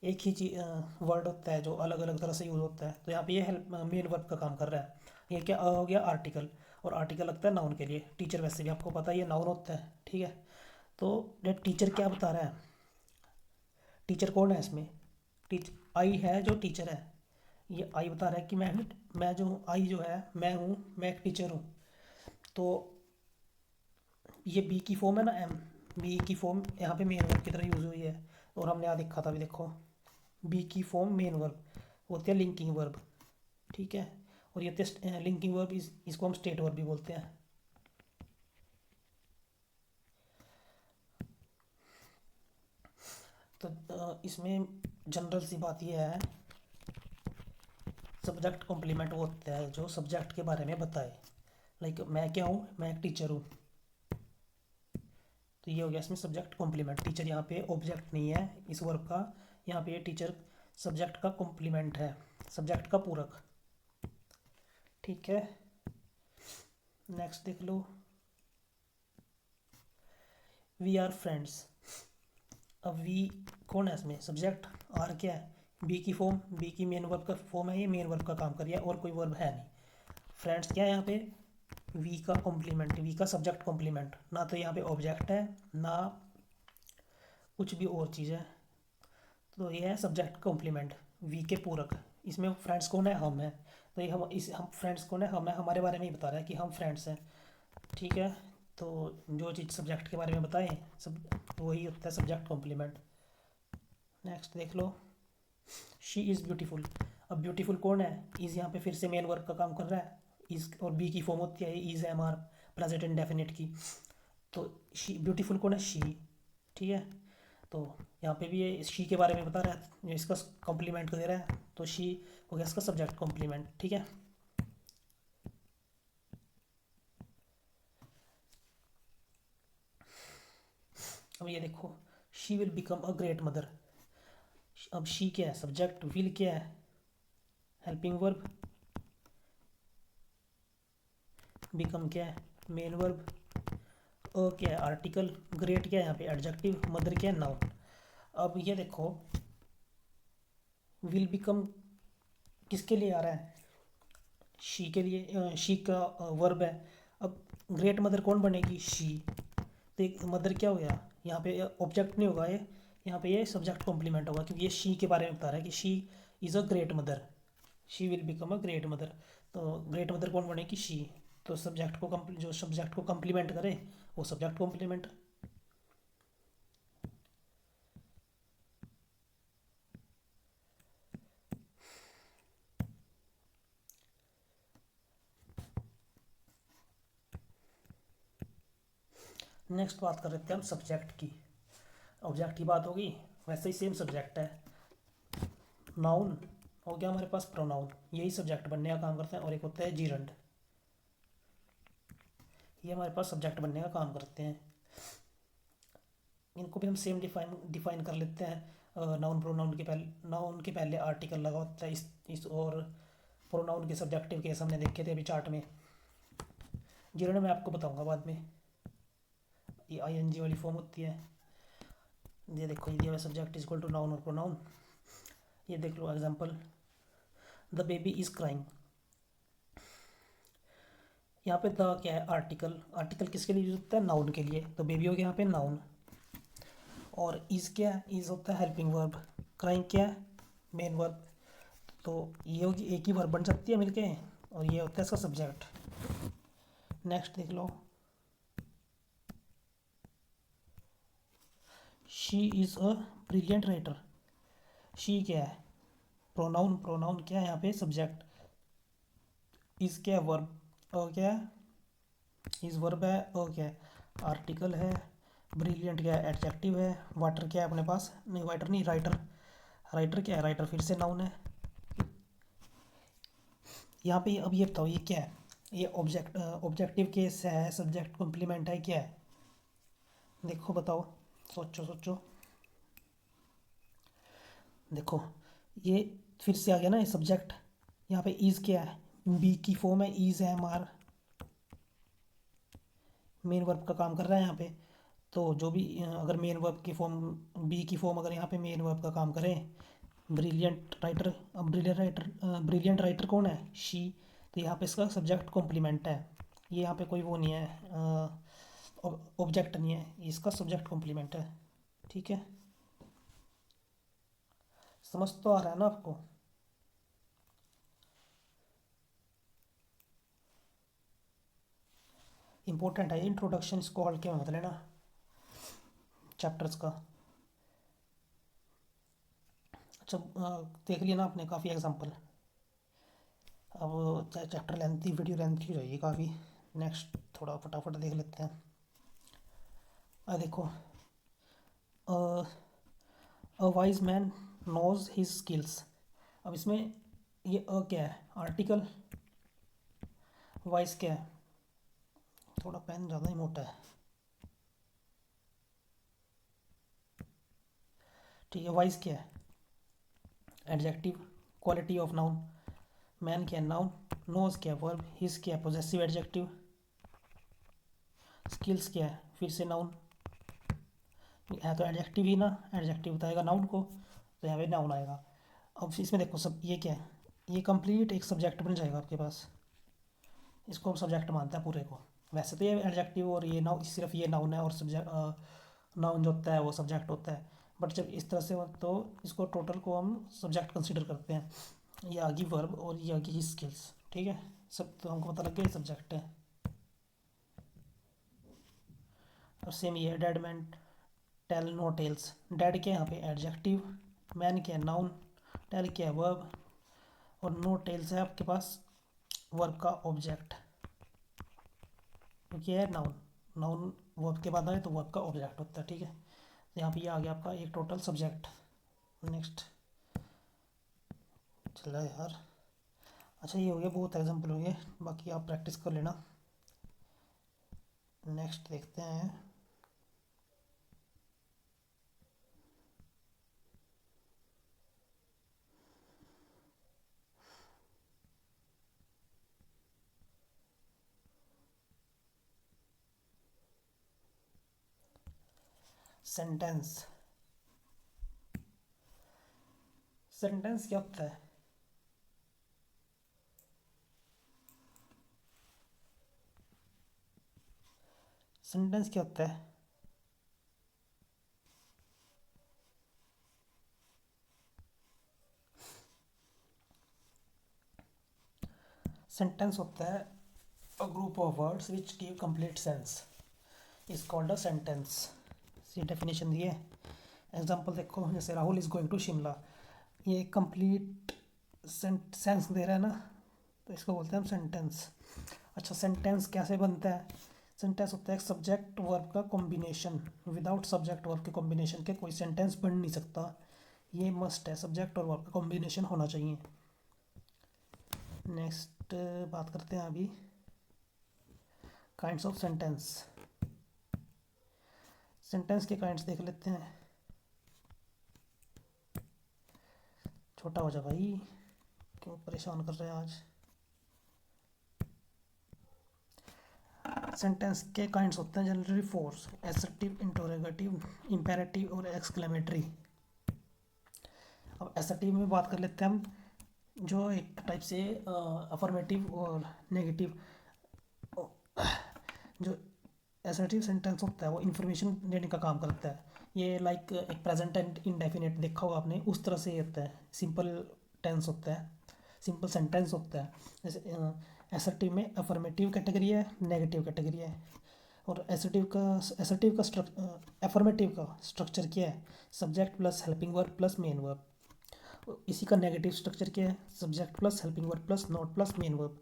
एक ही चीज वर्ड होता है जो अलग अलग तरह से यूज़ होता है, तो यहाँ पे ये हेल्प मेन वर्ब का काम कर रहा है। ये क्या हो गया? आर्टिकल। और आर्टिकल लगता है नाउन के लिए। टीचर वैसे भी आपको पता है ये नाउन होता है, ठीक है। तो ये टीचर क्या बता रहा है? टीचर कौन है इसमें? टीच आई है जो टीचर है। ये आई बता रहा है कि मैं जो आई जो है मैं हूँ, मैं एक टीचर हूँ। तो ये बी की फॉर्म है ना, एम। बी की फॉर्म यहाँ पे मेन वर्ब की तरह यूज़ हुई है, और हमने यहाँ देखा था भी, देखो बी की फॉर्म मेन वर्ब होती है लिंकिंग वर्ब, ठीक है। और ये लिंकिंग वर्ब इसको हम स्टेट वर्ब भी बोलते हैं। तो इसमें जनरल सी बात यह है, सब्जेक्ट कॉम्प्लीमेंट वो होता है जो सब्जेक्ट के बारे में बताए। लाइक मैं क्या हूँ? मैं एक टीचर हूँ। तो ये हो गया इसमें सब्जेक्ट कॉम्प्लीमेंट। टीचर यहाँ पे ऑब्जेक्ट नहीं है इस वर्ब का, यहाँ पे ये टीचर सब्जेक्ट का कॉम्प्लीमेंट है, सब्जेक्ट का पूरक। ठीक है, नेक्स्ट देख लो, वी आर फ्रेंड्स। अब वी कौन है इसमें, सब्जेक्ट, आर क्या है, बी की फॉर्म, बी की मेन वर्ब का फॉर्म है, ये मेन वर्ब का काम कर रहा है और कोई वर्ब है नहीं। फ्रेंड्स क्या है यहाँ पे, वी का कॉम्प्लीमेंट, वी का सब्जेक्ट कॉम्प्लीमेंट, ना तो यहाँ पे ऑब्जेक्ट है ना कुछ भी और चीज़ है, तो ये है सब्जेक्ट कॉम्प्लीमेंट, वी के पूरक। इसमें फ्रेंड्स कौन है, हम है, तो ये हम फ्रेंड्स कौन है, हम है, हमारे बारे में ही बता रहा है कि हम फ्रेंड्स हैं। ठीक है, तो जो चीज़ सब्जेक्ट के बारे में बताएं सब वही होता है सब्जेक्ट कॉम्प्लीमेंट। नेक्स्ट देख लो, शी इज़ ब्यूटीफुल। अब ब्यूटीफुल कौन है, इज़ यहाँ पे फिर से मेन वर्ब का काम कर रहा है, इज़ और बी की फॉर्म होती है is am are present indefinite की, तो शी ब्यूटीफुल कौन है, शी। ठीक है, तो यहाँ पे भी ये शी के बारे में बता रहा है, जो इसका कॉम्प्लीमेंट दे रहा है, तो शी हो गया इसका सब्जेक्ट कॉम्प्लीमेंट। ठीक है, अब ये देखो, she will become a great mother. अब शी क्या है, सब्जेक्ट, विल क्या है, हेल्पिंग वर्ब, बिकम क्या है, मेन वर्ब, अ क्या है, आर्टिकल, ग्रेट क्या है यहाँ पे एडजेक्टिव, मदर क्या है, नाउन। अब ये देखो, विल बिकम किसके लिए आ रहा है, शी के लिए, शी का वर्ब है। अब ग्रेट मदर कौन बनेगी, शी, तो एक मदर क्या हो गया, यहाँ पे ऑब्जेक्ट नहीं होगा ये, यहाँ पे ये सब्जेक्ट कॉम्प्लीमेंट होगा, क्योंकि ये शी के बारे में बता रहा है कि she is a great mother, she will become a great mother, तो ग्रेट मदर कौन बनेगी, शी, तो सब्जेक्ट को जो सब्जेक्ट को कम्प्लीमेंट करे वो सब्जेक्ट कॉम्प्लीमेंट। नेक्स्ट बात कर लेते हैं हम सब्जेक्ट की, ऑब्जेक्ट की बात होगी, वैसे ही सेम सब्जेक्ट है, नाउन हो गया हमारे पास, प्रोनाउन, यही सब्जेक्ट बनने का काम करते हैं, और एक होता है जीरंड, ये हमारे पास सब्जेक्ट बनने का काम करते हैं। इनको भी हम सेम डिफाइन कर लेते हैं, नाउन प्रोनाउन के पहले, नाउन के पहले आर्टिकल लगा होता है, इस और प्रोनाउन के सब्जेक्टिव केस हमने देखे थे अभी चार्ट में, जीरंड मैं आपको बताऊंगा बाद में, ये आई एन जी वाली फॉर्म होती है। ये देखो, ये दिया हुआ subject is equal to noun और प्रोनाउन, ये देख लो example, the baby is crying, यहाँ पे द क्या है, आर्टिकल, आर्टिकल किसके लिए यूज होता है, नाउन के लिए, तो बेबी हो गया यहाँ पे नाउन, और इज क्या है, इज होता है हेल्पिंग वर्ब, क्राइंग क्या है, मेन वर्ब, तो ये होगी एक ही वर्ब बन सकती है मिलके, और ये होता है इसका सब्जेक्ट। नेक्स्ट देख लो, she is a brilliant writer, she क्या है, प्रोनाउन, प्रोनाउन क्या है यहाँ पे, सब्जेक्ट, इज क्या है, वर्ब, क्या है, इज वर्ब है, क्या है, आर्टिकल है, ब्रिलियंट क्या है, एडजेक्टिव है, वाटर क्या है अपने पास, नहीं वाटर नहीं, राइटर, राइटर क्या है, राइटर फिर से नाउन है। यहाँ पे अब ये बताओ ये क्या है, ये ऑब्जेक्टिव केस है, सब्जेक्ट कॉम्प्लीमेंट है, क्या है, देखो बताओ, सोचो सोचो, देखो ये फिर से आ गया ना ये सब्जेक्ट, यहाँ पे इज़ क्या है, बी की फॉर्म है, is am are, main verb का काम कर रहा है यहाँ पे, तो जो भी अगर मेन वर्ब की फॉर्म, बी की फॉर्म अगर यहाँ पे मेन वर्ब का काम करें, ब्रिलियंट राइटर, अब ब्रिलियंट राइटर कौन है, शी, तो यहाँ पे इसका सब्जेक्ट कॉम्प्लीमेंट है, ये यहाँ पे कोई वो नहीं है, ऑब्जेक्ट नहीं है, इसका सब्जेक्ट कॉम्प्लीमेंट है। ठीक है, समझ तो आ रहा है ना आपको। इंपॉर्टेंट है इंट्रोडक्शन, इसको हल्के में मत लेना चैप्टर्स का। अच्छा, देख लिया ना आपने काफ़ी एग्जांपल, अब चैप्टर लेंथी, वीडियो लेंथी हो जाएगी काफ़ी, नेक्स्ट थोड़ा फटाफट देख लेते हैं। देखो, a wise man knows his skills, अब इसमें ये क्या है, आर्टिकल, वाइज क्या है, थोड़ा पेन ज़्यादा ही मोटा है, ठीक है, वाइज क्या है, adjective, quality of noun, man क्या नाउन, नोज क्या वर्ब, हिज क्या पोजेसिव एडजेक्टिव, स्किल्स क्या है फिर से नाउन है तो एडजेक्टिव ही ना, एडजेक्टिव बताएगा नाउन को, तो यहाँ पे नाउन आएगा। अब इसमें देखो सब ये क्या है, ये कंप्लीट एक सब्जेक्ट बन जाएगा आपके पास, इसको हम सब्जेक्ट मानते हैं पूरे को। वैसे तो ये एडजेक्टिव और ये नाउन सिर्फ ये नाउन है और सब्जेक्ट नाउन जो होता है वो सब्जेक्ट होता है, बट जब इस तरह से हो तो इसको टोटल को हम सब्जेक्ट कंसिडर करते हैं। ये आगे वर्ब और ये आगे स्किल्स, ठीक है, सब तो हमको पता लग गया सब्जेक्ट है। और सेम ये dead man tell no tales, dead के यहाँ पे एडजेक्टिव, मैन के नाउन, टेल के वर्ब और नो टेल्स है आपके पास वर्ब का ऑब्जेक्ट, क्योंकि है नाउन, नाउन वर्ब के बाद आए तो वर्ब का ऑब्जेक्ट होता है, ठीक है। तो यहाँ पे ये आ गया आपका एक टोटल सब्जेक्ट। नेक्स्ट चला यार, अच्छा ये हो गया, बहुत एग्जाम्पल हो गए, बाकी आप प्रैक्टिस कर लेना। नेक्स्ट देखते हैं, सेंटेंस। सेंटेंस क्या होता है? सेंटेंस क्या होता है? सेंटेंस होता है a group of words which give complete sense is called a sentence. सी डेफिनेशन दी है, एग्जाम्पल देखो, जैसे Rahul is going to Shimla, ये कंप्लीट सेंस दे रहा है ना, तो इसको बोलते हैं हम सेंटेंस। अच्छा सेंटेंस कैसे बनता है? सेंटेंस होता है एक सब्जेक्ट वर्ब का कॉम्बिनेशन, विदाउट सब्जेक्ट वर्ब के कॉम्बिनेशन के कोई सेंटेंस बन नहीं सकता, ये मस्ट है, सब्जेक्ट और वर्ब का कॉम्बिनेशन होना चाहिए। नेक्स्ट बात करते हैं अभी काइंड्स ऑफ सेंटेंस। सेंटेंस के काइंड्स देख लेते हैं। छोटा हो जा भाई, क्यों परेशान कर रहे हैं आज। सेंटेंस के काइंड्स होते हैं generally four, assertive, interrogative, imperative और एक्सक्लेमेटरी। अब एसर्टिव में बात कर लेते हैं हम, जो एक टाइप से अफर्मेटिव और नेगेटिव, जो एसर्टिव सेंटेंस होता है वो इंफॉर्मेशन देने का काम करता है। ये लाइक एक प्रेजेंट एंड इंडेफिनिट देखा होगा आपने, उस तरह से होता है। सिंपल टेंस होता है, सिंपल सेंटेंस होता है। जैसे एसर्टिव में अफर्मेटिव कैटेगरी है, नेगेटिव कैटेगरी है। और एसर्टिव का अफर्मेटिव का स्ट्रक्चर क्या है? Subject plus helping verb plus main verb. इसी का नेगेटिव स्ट्रक्चर क्या है? Subject plus helping verb plus note plus main verb.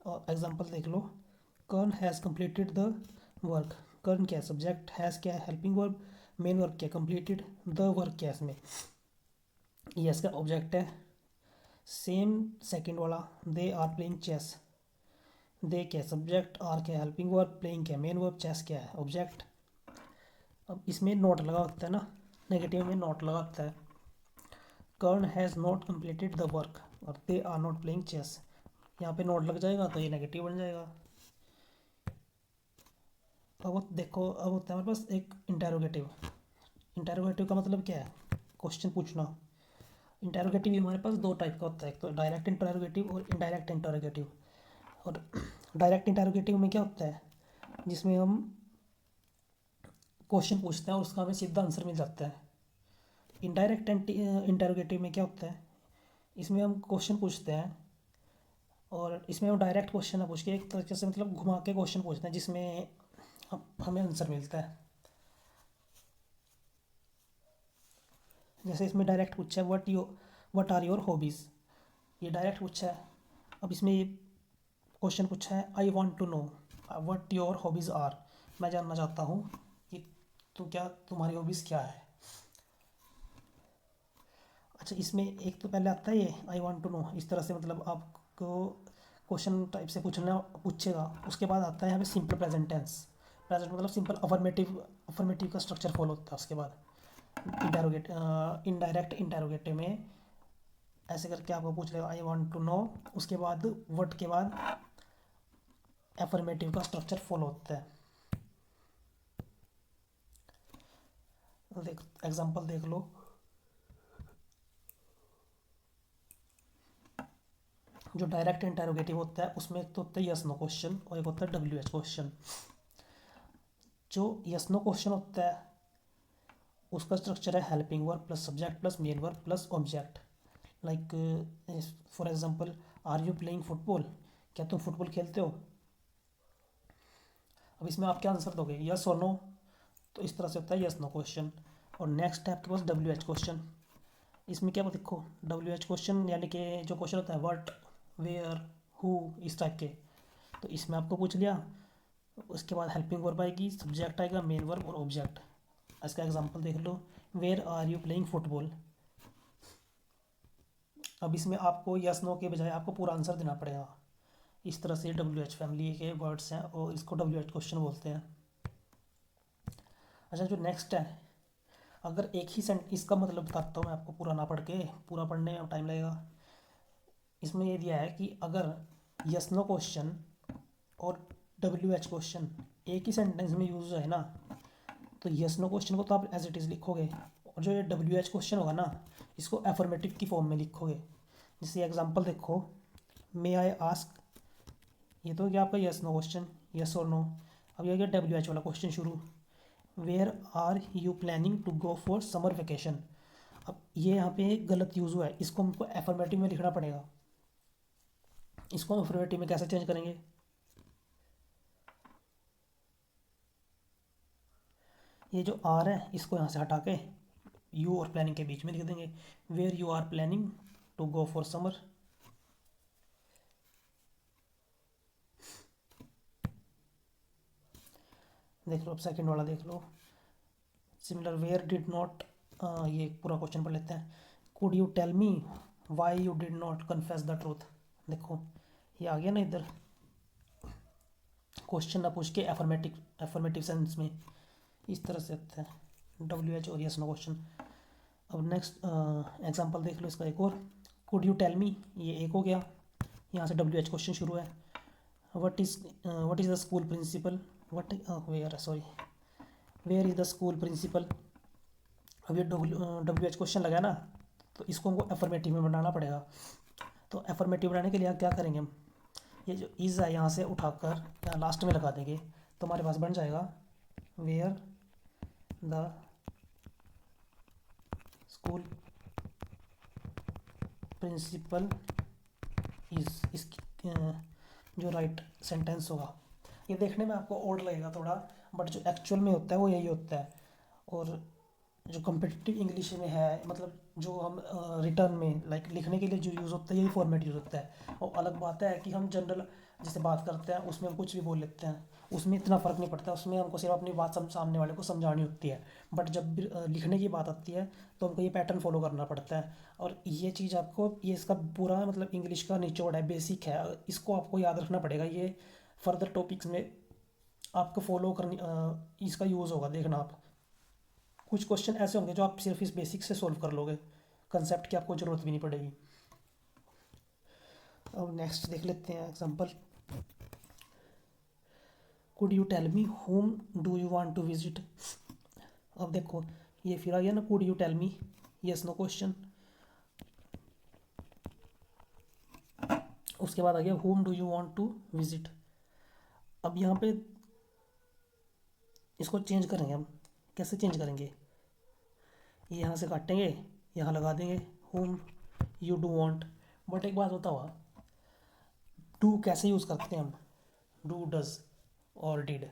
और एग्जांपल देख लो, कर्ण हैज़ कंप्लीटेड द वर्क। कर्ण क्या है? सब्जेक्ट, हैज़ क्या है? हेल्पिंग वर्ब, मेन वर्ब क्या? कंप्लीटेड, द वर्क क्या है इसमें? ये इसका ऑब्जेक्ट है। सेम सेकंड वाला, दे आर प्लेइंग चेस, दे क्या? सब्जेक्ट, आर क्या? हेल्पिंग वर्ब, प्लेइंग क्या? मेन वर्ब, चेस क्या है? ऑब्जेक्ट। अब इसमें नोट लगा होता है ना, नेगेटिव में नोट लगा होता है। Karna has not completed the work और they are not playing chess, यहाँ पे नोट लग जाएगा तो ये नेगेटिव बन जाएगा। अब देखो, अब होता है हमारे पास एक इंटेरोगेटिव। इंटेरोगेटिव का मतलब क्या है? क्वेश्चन पूछना। इंटेरोगेटिव भी हमारे पास दो टाइप का होता है, एक तो डायरेक्ट इंटेरोगेटिव और इनडायरेक्ट इंटेरोगेटिव। और डायरेक्ट इंटेरोगेटिव में क्या होता है? जिसमें हम क्वेश्चन पूछते हैं और उसका हमें सीधा आंसर मिल जाता है। इनडायरेक्ट इंटेरोगेटिव में क्या होता है? इसमें हम क्वेश्चन पूछते हैं और इसमें हम डायरेक्ट क्वेश्चन ना पूछ के एक तरीके से मतलब घुमा के क्वेश्चन पूछते हैं, जिसमें हमें आंसर मिलता है। जैसे इसमें डायरेक्ट पूछा है, व्हाट आर योर हॉबीज़, ये डायरेक्ट पूछा है। अब इसमें ये क्वेश्चन पूछा है, I want to know what your hobbies are, मैं जानना चाहता हूँ कि तुम्हारी हॉबीज़ क्या है। अच्छा इसमें एक तो पहले आता है ये आई वॉन्ट टू नो, इस तरह से मतलब आपको क्वेश्चन टाइप से पूछेगा। उसके बाद आता है यहाँ पे सिंपल प्रेजेंट टेंस। प्रेजेंट मतलब सिंपल अफर्मेटिव का स्ट्रक्चर फॉलो होता है। उसके बाद इनडायरेक्ट इंटेरोगेटिव में ऐसे करके आपको पूछ लेगा आई वांट टू नो, उसके बाद व्हाट के बाद एफर्मेटिव का स्ट्रक्चर फॉलो होता है। देख एग्जांपल देख लो। जो डायरेक्ट इंटेरोगेटिव होता है उसमें एक तो होता है यस नो क्वेश्चन और एक होता है डब्ल्यू एच क्वेश्चन। जो यस नो क्वेश्चन होता है उसका स्ट्रक्चर है helping verb plus subject plus main verb plus object. Like for example are you playing football, क्या तुम फुटबॉल खेलते हो। अब इसमें आप क्या आंसर दोगे, यस और नो। तो इस तरह से होता है यस नो क्वेश्चन। और नेक्स्ट है आपके पास डब्ल्यू एच क्वेश्चन। इसमें क्या देखो डब्ल्यू एच क्वेश्चन यानी कि जो क्वेश्चन होता है व्हाट, वेयर, हु, इस टाइप के। तो इसमें आपको पूछ लिया, उसके बाद हेल्पिंग वर्ब आएगी, सब्जेक्ट आएगा, मेन वर्ब और ऑब्जेक्ट। इसका एग्जांपल देख लो, where are you playing football. अब इसमें आपको यस नो के बजाय आपको पूरा आंसर देना पड़ेगा। इस तरह से डब्ल्यू एच फैमिली के वर्ड्स हैं और इसको डब्ल्यू एच क्वेश्चन बोलते हैं। अच्छा जो नेक्स्ट है, अगर एक ही सेंट इसका मतलब बताता हूँ मैं आपको, पूरा ना पढ़ के, पूरा पढ़ने में टाइम लगेगा। इसमें ये दिया है कि अगर यस नो क्वेश्चन और डब्ल्यू एच क्वेश्चन एक ही सेंटेंस में यूज है ना, तो यस नो क्वेश्चन को तो आप एज इट इज़ लिखोगे, और जो ये डब्ल्यू एच क्वेश्चन होगा ना इसको एफर्मेटिव की फॉर्म में लिखोगे। जैसे एग्जांपल देखो, मे आई आस्क, ये तो क्या आपका यस नो क्वेश्चन, यस और नो। अब ये गया डब्ल्यू एच वाला क्वेश्चन शुरू, where are you planning to go for summer vacation. अब ये यहाँ पे गलत यूज़ हुआ है, इसको हमको एफर्मेटिव में लिखना पड़ेगा। इसको हम एफर्मेटिव में कैसे चेंज करेंगे, ये जो आर है इसको यहाँ से हटा के यू और प्लानिंग के बीच में लिख देंगे, where you are planning to go for summer. देख लो अब सेकंड वाला देख लो, सिमिलर वेयर डिड नॉट, ये पूरा क्वेश्चन पढ़ लेते हैं, could you tell me why you did not confess the truth. देखो ये आ गया ना इधर, क्वेश्चन ना पूछ के एफर्मेटिव एफर्मेटिव सेंस में, इस तरह से होता है डब्ल्यू एच और यस नो क्वेश्चन। अब नेक्स्ट एग्जांपल देख लो इसका एक और, कुड यू टेल मी, ये एक हो गया, यहाँ से डब्ल्यू एच क्वेश्चन शुरू है। What is the school principal, what where sorry where is the school principal. अब ये डब्ल्यू एच क्वेश्चन लगा ना, तो इसको हमको एफर्मेटिव में बनाना पड़ेगा। तो एफर्मेटिव बनाने के लिए आप क्या करेंगे, हम ये जो इज़ है यहाँ से उठाकर यहाँ लास्ट में लगा देंगे, तो हमारे पास बन जाएगा where the school principal is, इसकी जो राइट सेंटेंस होगा। ये देखने में आपको ओड लगेगा थोड़ा, बट जो एक्चुअल में होता है वो यही होता है। और जो कम्पिटिटिव इंग्लिश में है, मतलब जो हम रिटर्न में लाइक लिखने के लिए जो यूज़ होता है यही फॉर्मेट यूज़ होता है। और अलग बात है कि हम जनरल जैसे बात करते हैं उसमें हम कुछ भी बोल लेते हैं, उसमें इतना फ़र्क नहीं पड़ता, उसमें हमको सिर्फ अपनी बात सामने वाले को समझानी होती है। बट जब भी लिखने की बात आती है तो हमको ये पैटर्न फॉलो करना पड़ता है। और ये चीज़ आपको, ये इसका पूरा मतलब इंग्लिश का निचोड़ है, बेसिक है, इसको आपको याद रखना पड़ेगा। ये फर्दर टॉपिक्स में आपको फॉलो करनी इसका यूज़ होगा, देखना आप। कुछ क्वेश्चन ऐसे होंगे जो आप सिर्फ इस बेसिक से सोल्व कर लोगे, कंसेप्ट की आपको ज़रूरत भी नहीं पड़ेगी। अब नेक्स्ट देख लेते हैं example, could you tell me whom do you want to visit. अब देखो ये फिर आ गया ना, could you tell me, yes no question. उसके बाद आ गया whom do you want to visit. अब यहाँ पे इसको चेंज करेंगे हम, कैसे चेंज करेंगे, ये यहाँ से काटेंगे, यहाँ लगा देंगे home you do want. But एक बात बताओ, डू कैसे यूज़ करते हैं हम, डू, डज और डिड।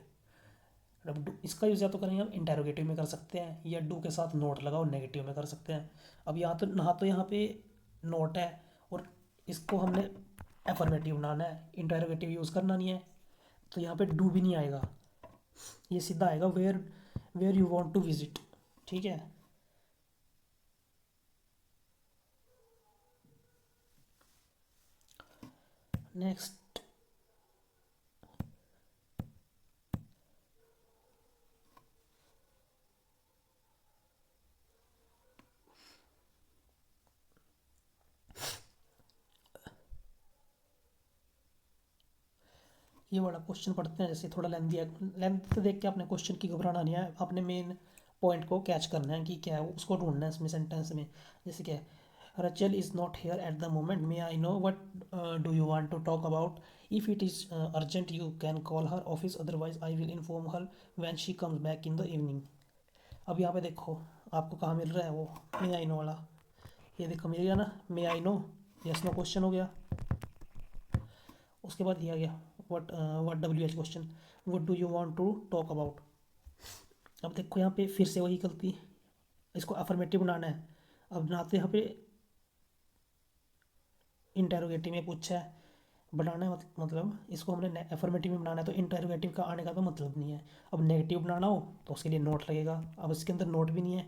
अब डू इसका यूज़ या तो करेंगे हम इंटेरोगेटिव में कर सकते हैं, या डू के साथ नोट लगाओ नेगेटिव में कर सकते हैं। अब यहाँ तो यहाँ पे नोट है, और इसको हमने एफर्मेटिव बनाना है, इंटेरोगेटिव यूज़ करना नहीं है, तो यहाँ पे डू भी नहीं आएगा, ये सीधा आएगा where, where you want to visit. ठीक है। नेक्स्ट, ये वाला क्वेश्चन पढ़ते हैं, जैसे थोड़ा लेंथी है, लेंथ देख के अपने क्वेश्चन की घबराना नहीं है, अपने मेन पॉइंट को कैच करना है कि क्या है उसको ढूंढना है इसमें सेंटेंस में। जैसे क्या है, Rachel is not here at the moment, may I know what do you want to talk about, if it is urgent you can call her office, otherwise I will inform her when she comes back in the evening. अब यहाँ पे देखो आपको कहाँ मिल रहा है वो मे I no वाला, ये देखो मिल गया ना, may I know, yes no question हो गया। उसके बाद ये आ गया what WH question, what do you want to talk about. अब देखो यहाँ पे फिर से वही गलती, इसको अफर्मेटिव बनाना है। अब बनाते यहाँ पे इंटेरोगेटिव में पूछा है, बनाना है मतलब इसको हमने अफर्मेटिव में बनाना है, तो इंटेरोगेटिव का आने का तो मतलब नहीं है। अब नेगेटिव बनाना हो तो उसके लिए नोट लगेगा, अब इसके अंदर नोट भी नहीं है,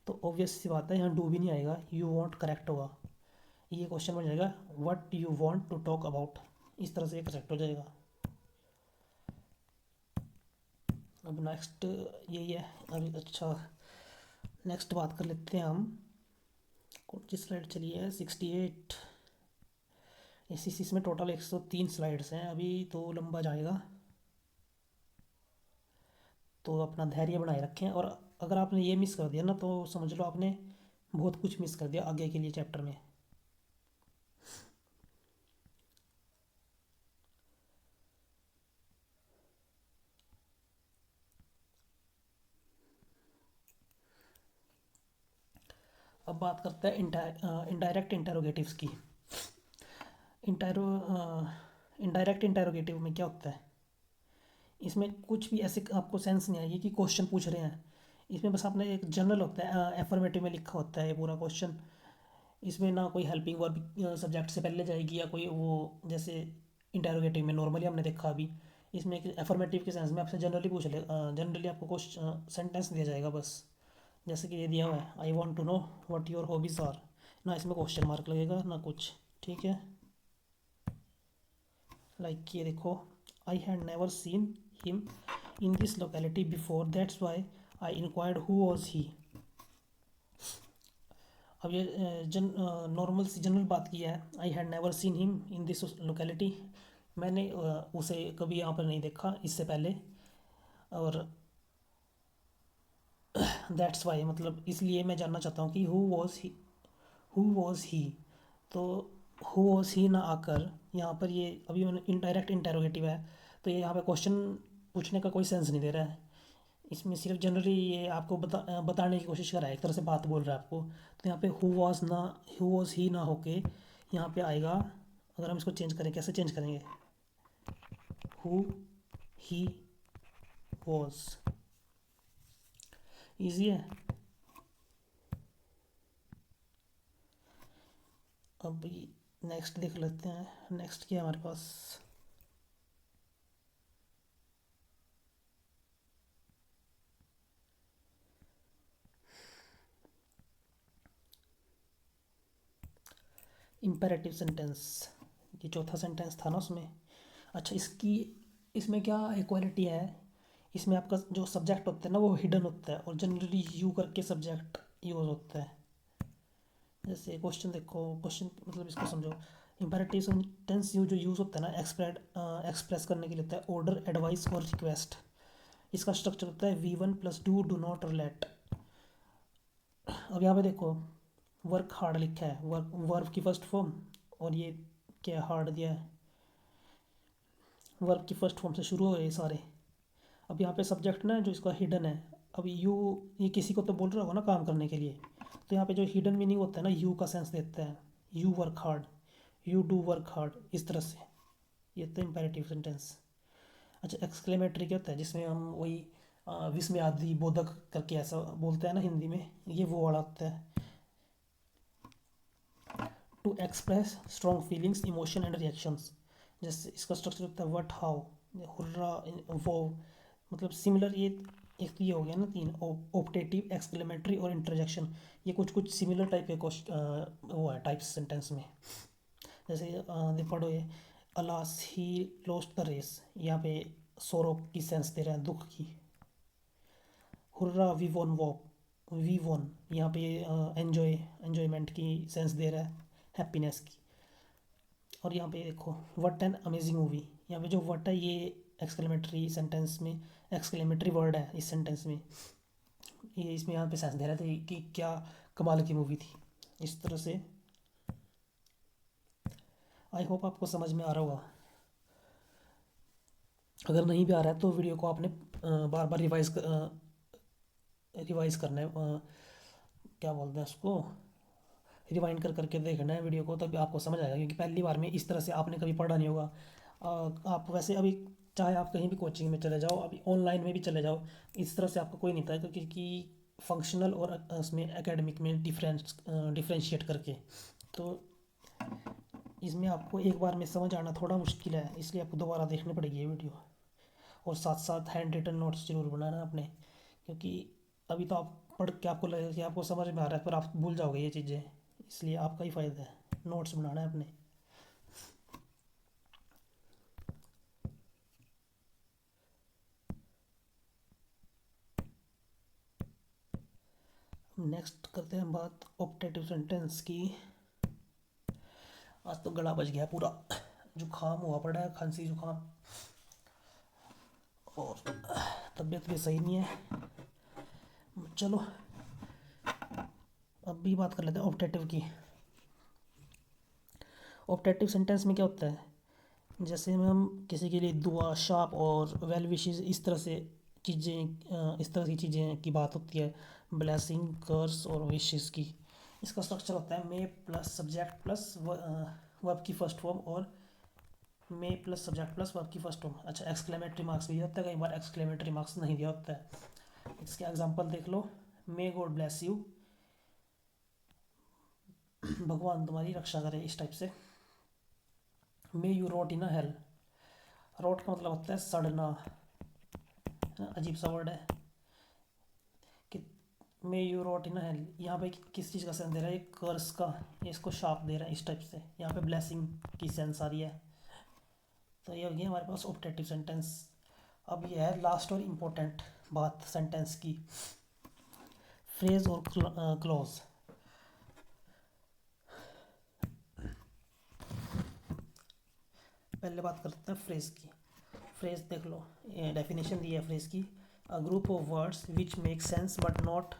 तो ऑब्वियस सी बात है यहाँ डू भी नहीं आएगा, यू वांट करेक्ट होगा। ये क्वेश्चन बन जाएगा what you want to talk about, इस तरह से ये करेक्ट हो जाएगा। अब नेक्स्ट यही है अभी। अच्छा, नेक्स्ट बात कर लेते हैं हम, कौन सी स्लाइड चली है, 68। इसी इसमें टोटल 103 स्लाइड्स हैं, अभी तो लंबा जाएगा, तो अपना धैर्य बनाए रखें। और अगर आपने ये मिस कर दिया ना तो समझ लो आपने बहुत कुछ मिस कर दिया आगे के लिए चैप्टर में। अब बात करते हैं इनडायरेक्ट इंटेरोगेटिव्स की। इंटेरो इनडायरेक्ट इंटेरोगेटिव में क्या होता है, इसमें कुछ भी ऐसे आपको सेंस नहीं आएगी कि क्वेश्चन पूछ रहे हैं। इसमें बस आपने एक जनरल होता है, एफर्मेटिव में लिखा होता है ये पूरा क्वेश्चन। इसमें ना कोई हेल्पिंग वर्ब सब्जेक्ट से पहले जाएगी या कोई वो, जैसे इंटेरोगेटिव में नॉर्मली हमने देखा अभी, इसमें एक एफर्मेटिव के सेंस में आपसे जनरली पूछ ले, जनरली आपको क्वेश्चन सेंटेंस दिया जाएगा बस। जैसे कि ये दिया हुआ है, I want to know what your hobbies are, ना इसमें क्वेश्चन मार्क लगेगा ना कुछ, ठीक है। लाइक ये देखो, I had never seen him in this locality before, that's why I inquired who was he. अब ये नॉर्मल सी जनरल बात की है, I had never seen him in this locality, मैंने उसे कभी यहाँ पर नहीं देखा इससे पहले, और दैट्स वाई मतलब इसलिए मैं जानना चाहता हूँ कि हु वॉज ही। तो हु वॉज ही ना आकर यहाँ पर ये अभी इनडायरेक्ट इंटेरोगेटिव है, तो ये यहाँ पे क्वेश्चन पूछने का कोई सेंस नहीं दे रहा है। इसमें सिर्फ जनरली ये आपको बताने की कोशिश कर रहा है, एक तरह से बात बोल रहा है आपको। तो यहाँ पे हु वॉज ही ना होके यहाँ पे आएगा, अगर हम इसको चेंज करें, कैसे चेंज करेंगे, हु ही वॉज, ईजी है। अब नेक्स्ट देख लेते हैं, नेक्स्ट क्या है हमारे पास, इम्पेरेटिव सेंटेंस, ये चौथा सेंटेंस था ना उसमें। अच्छा, इसमें क्या इक्वालिटी है, इसमें आपका जो सब्जेक्ट होता है ना वो हिडन होता है, और जनरली यू करके सब्जेक्ट यूज होता है। जैसे क्वेश्चन देखो, क्वेश्चन मतलब इसको समझो, इम्पेरेटिव सेंटेंस यू जो यूज़ होता है ना एक्सप्रेस करने के लिए होता है ऑर्डर, एडवाइस और रिक्वेस्ट। इसका स्ट्रक्चर होता है V1 प्लस डू नॉट और लेट। अब यहाँ पे देखो वर्क हार्ड लिखा है, वर्ब की फर्स्ट फॉर्म, और ये क्या हार्ड दिया है, वर्ब की फर्स्ट फॉर्म से शुरू हो गए सारे। अब यहाँ पे सब्जेक्ट ना जो इसका हिडन है, अब यू, ये किसी को तो बोल रहा होगा ना काम करने के लिए, तो यहाँ पे जो हिडन मीनिंग होता है ना यू का सेंस देता है, you work hard, you do work hard, इस तरह से। ये तो इम्पेरेटिव सेंटेंस। अच्छा, एक्सक्लेमेटरी क्या होता है, जिसमें हम वही विस्मयादि बोधक करके ऐसा बोलते हैं ना हिंदी में, ये वो वाला होता है, to express strong feelings, emotion and reactions. जैसे इसका स्ट्रक्चर होता है व्हाट, हाउ, हुर्रा, वो, मतलब सिमिलर ये, एक तो ये हो गया ना तीन, ऑप्टेटिव, एक्सक्लेमेटरी और इंटरजेक्शन, ये कुछ कुछ सिमिलर टाइप के वो है टाइप्स सेंटेंस में। जैसे पढ़ो ये, alas he lost the race, यहाँ पे सोरो की सेंस दे रहा है, दुख की। Hurrah we won walk, we won, यहाँ पे एन्जॉयमेंट की सेंस दे रहा है, हैप्पीनेस की। और यहाँ पे देखो व्हाट एन अमेजिंग मूवी, यहाँ पे जो व्हाट है ये एक्सक्लेमेटरी सेंटेंस में एक्सक्लेमेटरी वर्ड है इस सेंटेंस में, ये इसमें यहाँ पे सेंस दे रहा था कि क्या कमाल की मूवी थी। इस तरह से आई होप आपको समझ में आ रहा होगा। अगर नहीं भी आ रहा है तो वीडियो को आपने बार बार रिवाइज करना है, क्या बोलते हैं उसको, रिवाइंड कर करके देखना है वीडियो को, तभी आपको समझ आएगा, क्योंकि पहली बार में इस तरह से आपने कभी पढ़ा नहीं होगा। आप वैसे अभी चाहे आप कहीं भी कोचिंग में चले जाओ, अभी ऑनलाइन में भी चले जाओ, इस तरह से आपको कोई नहीं था, क्योंकि फंक्शनल और उसमें एकेडमिक में डिफ्रेंशिएट करके, तो इसमें आपको एक बार में समझ आना थोड़ा मुश्किल है, इसलिए आपको दोबारा देखनी पड़ेगी ये वीडियो। और साथ साथ हैंड रिटन नोट्स जरूर बनाना अपने, क्योंकि अभी तो आप पढ़ के आपको लगेगा कि आपको समझ में आ रहा है, पर आप भूल जाओगे ये चीज़ें, इसलिए आपका ही फ़ायदा है, नोट्स बनाना है अपने। नेक्स्ट करते हैं बात ऑप्टेटिव सेंटेंस की। आज तो गला बज गया पूरा, जुकाम हुआ पड़ा है, खांसी जुकाम, और तबीयत भी सही नहीं है। चलो अब भी बात कर लेते हैं ऑप्टेटिव की। ऑप्टेटिव सेंटेंस में क्या होता है, जैसे में हम किसी के लिए दुआ, शाप और वेल विशेस, इस तरह से चीज़ें, इस तरह की चीज़ें की बात होती है, ब्लेसिंग, कर्स और विशेस की। इसका स्ट्रक्चर होता है मे प्लस सब्जेक्ट प्लस वर्ब की फर्स्ट फॉर्म, और मे प्लस सब्जेक्ट प्लस वर्ब की फर्स्ट फॉर्म। अच्छा, एक्सक्लेमेटरी मार्क्स भी दिया होता है, कई बार एक्सक्लेमेटरी मार्क्स नहीं दिया होता है। इसके एग्जांपल देख लो, मे गॉड ब्लेस यू, भगवान तुम्हारी रक्षा करे, इस टाइप से। May you rot in a hell, rot का मतलब होता है सड़ना, अजीब सा वर्ड है कि मे you rot in a hello, यहाँ पे किस चीज़ का सेंस दे रहा है, एक कर्स का, ये इसको शाप दे रहा है, इस टाइप से। यहाँ पे ब्लेसिंग की सेंस आ रही है। तो ये हो गया हमारे पास ऑप्टेटिव सेंटेंस। अब ये है लास्ट और इम्पोर्टेंट बात सेंटेंस की, फ्रेज और क्लॉज। पहले बात करते हैं फ्रेज की। फ्रेज देख लो, ये डेफिनेशन दी है फ्रेज की, अ group of words which make sense but not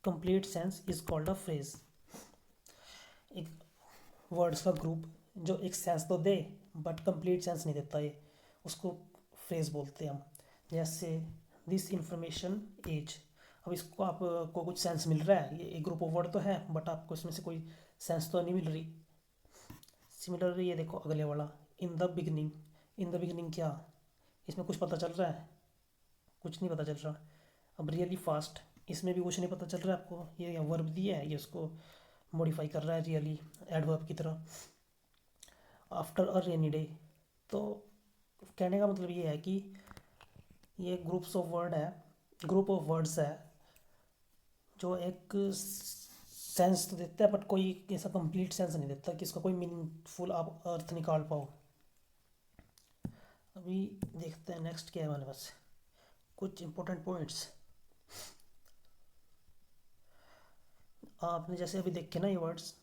complete sense is called a phrase. एक वर्ड्स का ग्रुप जो एक सेंस तो दे बट कंप्लीट सेंस नहीं देता, ये उसको फ्रेज बोलते हैं हम। जैसे दिस इंफॉर्मेशन इज, अब इसको आपको कुछ सेंस मिल रहा है, ये एक ग्रुप ऑफ वर्ड तो है बट आपको इसमें से कोई सेंस तो नहीं मिल रही। सिमिलरली ये देखो अगले वाला, in the beginning, in the beginning क्या, इसमें कुछ पता चल रहा है, कुछ नहीं पता चल रहा। अब रियली फास्ट, इसमें भी कुछ नहीं पता चल रहा है आपको, ये वर्ब दिया है, ये उसको मॉडिफाई कर रहा है रियली एडवर्ब की तरह। आफ्टर अ रेनी डे, तो कहने का मतलब ये है कि ये ग्रुप्स ऑफ वर्ड है, ग्रुप ऑफ वर्ड्स है जो एक सेंस तो देता है बट कोई ऐसा कंप्लीट सेंस नहीं देता कि इसका कोई मीनिंगफुल आप अर्थ निकाल पाओ। अभी देखते हैं नेक्स्ट क्या है हमारे पास, कुछ इंपॉर्टेंट पॉइंट्स। आपने जैसे अभी देखे ना ये वर्ड्स,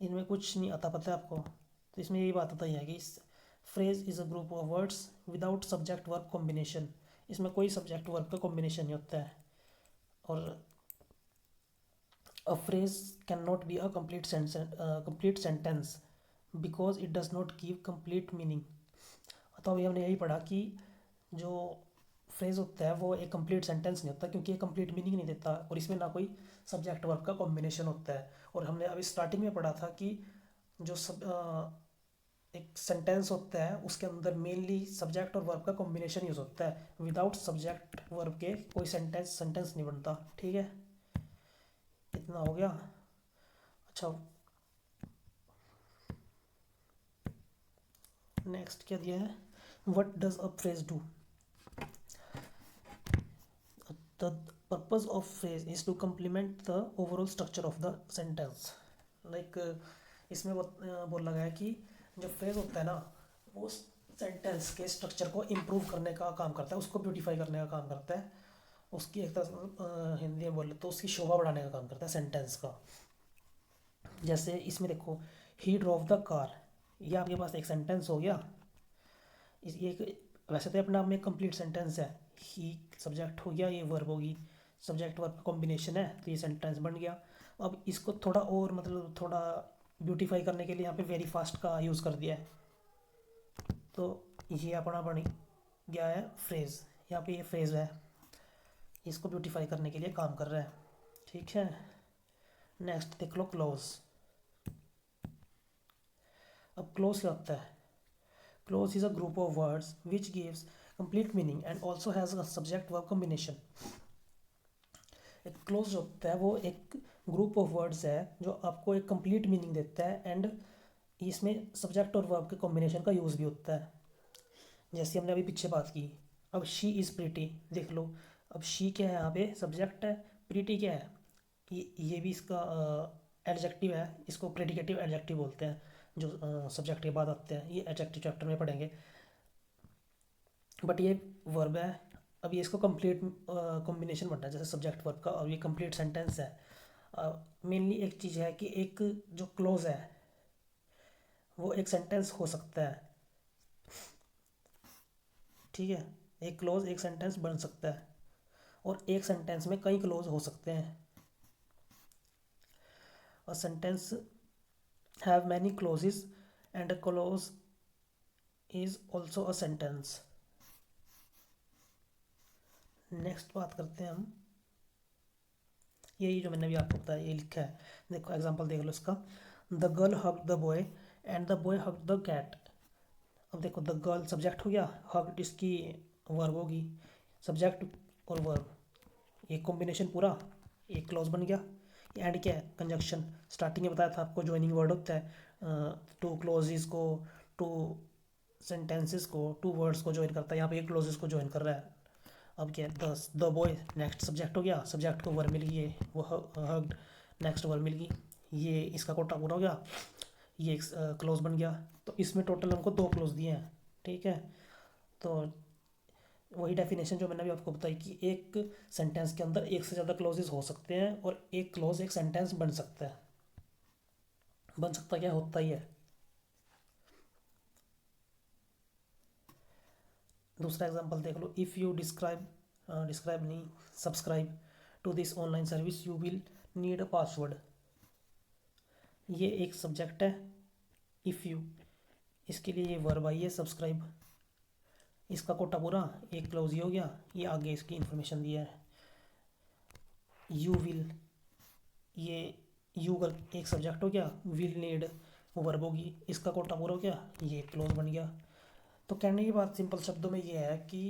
इनमें कुछ नहीं आता पता है आपको, तो इसमें यही बात बताई है कि इस phrase is a group of words without subject verb combination, इसमें कोई सब्जेक्ट वर्ब का कॉम्बिनेशन नहीं होता है। और a phrase can not be a complete sentence because it does not give complete meaning. तो अभी हमने यही पढ़ा कि जो फ्रेज होता है वो एक कंप्लीट सेंटेंस नहीं होता, क्योंकि ये कंप्लीट मीनिंग नहीं देता, और इसमें ना कोई सब्जेक्ट वर्ब का कॉम्बिनेशन होता है। और हमने अभी स्टार्टिंग में पढ़ा था कि जो एक सेंटेंस होता है उसके अंदर मेनली सब्जेक्ट और वर्ब का कॉम्बिनेशन यूज होता है, विदाउट सब्जेक्ट वर्ब के कोई सेंटेंस नहीं बनता। ठीक है, इतना हो गया। अच्छा, नेक्स्ट क्या दिया है, what does a phrase do. The purpose of phrase is to complement the overall structure of the sentence. Like इसमें बोला गया है कि जो फ्रेज होता है ना, वो सेंटेंस के स्ट्रक्चर को इम्प्रूव करने का काम करता है, उसको ब्यूटीफाई करने का काम करता है, उसकी एक तरह हिंदी में बोले तो उसकी शोभा बढ़ाने का काम करता है सेंटेंस का। जैसे इसमें देखो, ही ड्रोव द कार, ये आपके पास एक सेंटेंस हो गया। वैसे तो अपने आप में एक कंप्लीट सेंटेंस है। ही सब्जेक्ट हो गया, ये वर्ब होगी, सब्जेक्ट वर्ब कॉम्बिनेशन है, तो ये सेंटेंस बन गया। अब इसको थोड़ा और मतलब थोड़ा ब्यूटीफाई करने के लिए यहाँ पे वेरी फास्ट का यूज़ कर दिया है, तो ये अपना बन गया है फ्रेज़। यहाँ पे ये फ्रेज़ है, इसको ब्यूटीफाई करने के लिए काम कर रहा है। ठीक है, नेक्स्ट देख लो क्लोज। अब क्लोज क्या होता है? Close is a group of words which gives complete meaning and also has a subject verb combination. एक क्लोज होता है वो एक ग्रुप ऑफ वर्ड्स है जो आपको एक कंप्लीट मीनिंग देता है, एंड इसमें सब्जेक्ट और वर्ब के कॉम्बिनेशन का यूज़ भी होता है। जैसे हमने अभी पीछे बात की, अब शी इज़ प्रीटी, देख लो। अब शी क्या है, यहाँ पे सब्जेक्ट है, प्रीटी क्या है, ये भी इसका एडजेक्टिव है, इसको प्रेडिकेटिव एडजेक्टिव बोलते हैं, जो सब्जेक्ट के बाद आते हैं, ये एडजेक्टिव चैप्टर में पढ़ेंगे। बट ये वर्ब है। अब ये इसको कंप्लीट कॉम्बिनेशन बनना है जैसे सब्जेक्ट वर्ब का, और ये कंप्लीट सेंटेंस है। मेनली एक चीज़ है कि एक जो क्लोज है वो एक सेंटेंस हो सकता है। ठीक है, एक क्लोज एक सेंटेंस बन सकता है, और एक सेंटेंस में कई क्लोज हो सकते हैं। और sentence have many clauses and a clause is also a sentence. Next बात करते हैं हम, यही जो मैंने अभी आपको बताया ये लिखा है, देखो एग्जांपल देख लो इसका। The girl hug the boy and the boy hug the cat. अब देखो द गर्ल सब्जेक्ट हो गया, हग इसकी वर्ब होगी, सब्जेक्ट और वर्ब ये कॉम्बिनेशन पूरा एक क्लॉज बन गया। एंड क्या है, कंजक्शन। स्टार्टिंग में बताया था आपको ज्वाइनिंग वर्ड होता है, टू क्लोजेस को, टू सेंटेंसेस को, टू वर्ड्स को ज्वाइन करता है, यहाँ पे एक क्लोजेस को ज्वाइन कर रहा है। अब क्या है, द बॉय नेक्स्ट सब्जेक्ट हो गया, सब्जेक्ट को वर्ब मिल गई है वो हग्ड, नेक्स्ट वर्ब मिल गई, ये इसका कोटा पूरा हो गया, ये एक क्लोज बन गया। तो इसमें टोटल हमको दो क्लोज दिए हैं। ठीक है, तो वही डेफिनेशन जो मैंने अभी आपको बताई कि एक सेंटेंस के अंदर एक से ज़्यादा क्लोजेस हो सकते हैं, और एक क्लोज एक सेंटेंस बन सकता है। बन सकता क्या, होता ही है। दूसरा एग्जांपल देख लो, इफ़ यू डिस्क्राइब नहीं, subscribe to this online service you will need a password. ये एक सब्जेक्ट है, इफ़ यू, इसके लिए ये वर्ब आई है सब्सक्राइब, इसका कोटा पूरा एक क्लोज ही हो गया, ये आगे इसकी इंफॉर्मेशन दिया है। यू विल, ये यू का एक सब्जेक्ट हो गया, विल नीड वर्ब होगी, इसका कोटा पूरा हो गया, ये क्लोज बन गया। तो कहने की बात सिंपल शब्दों में ये है कि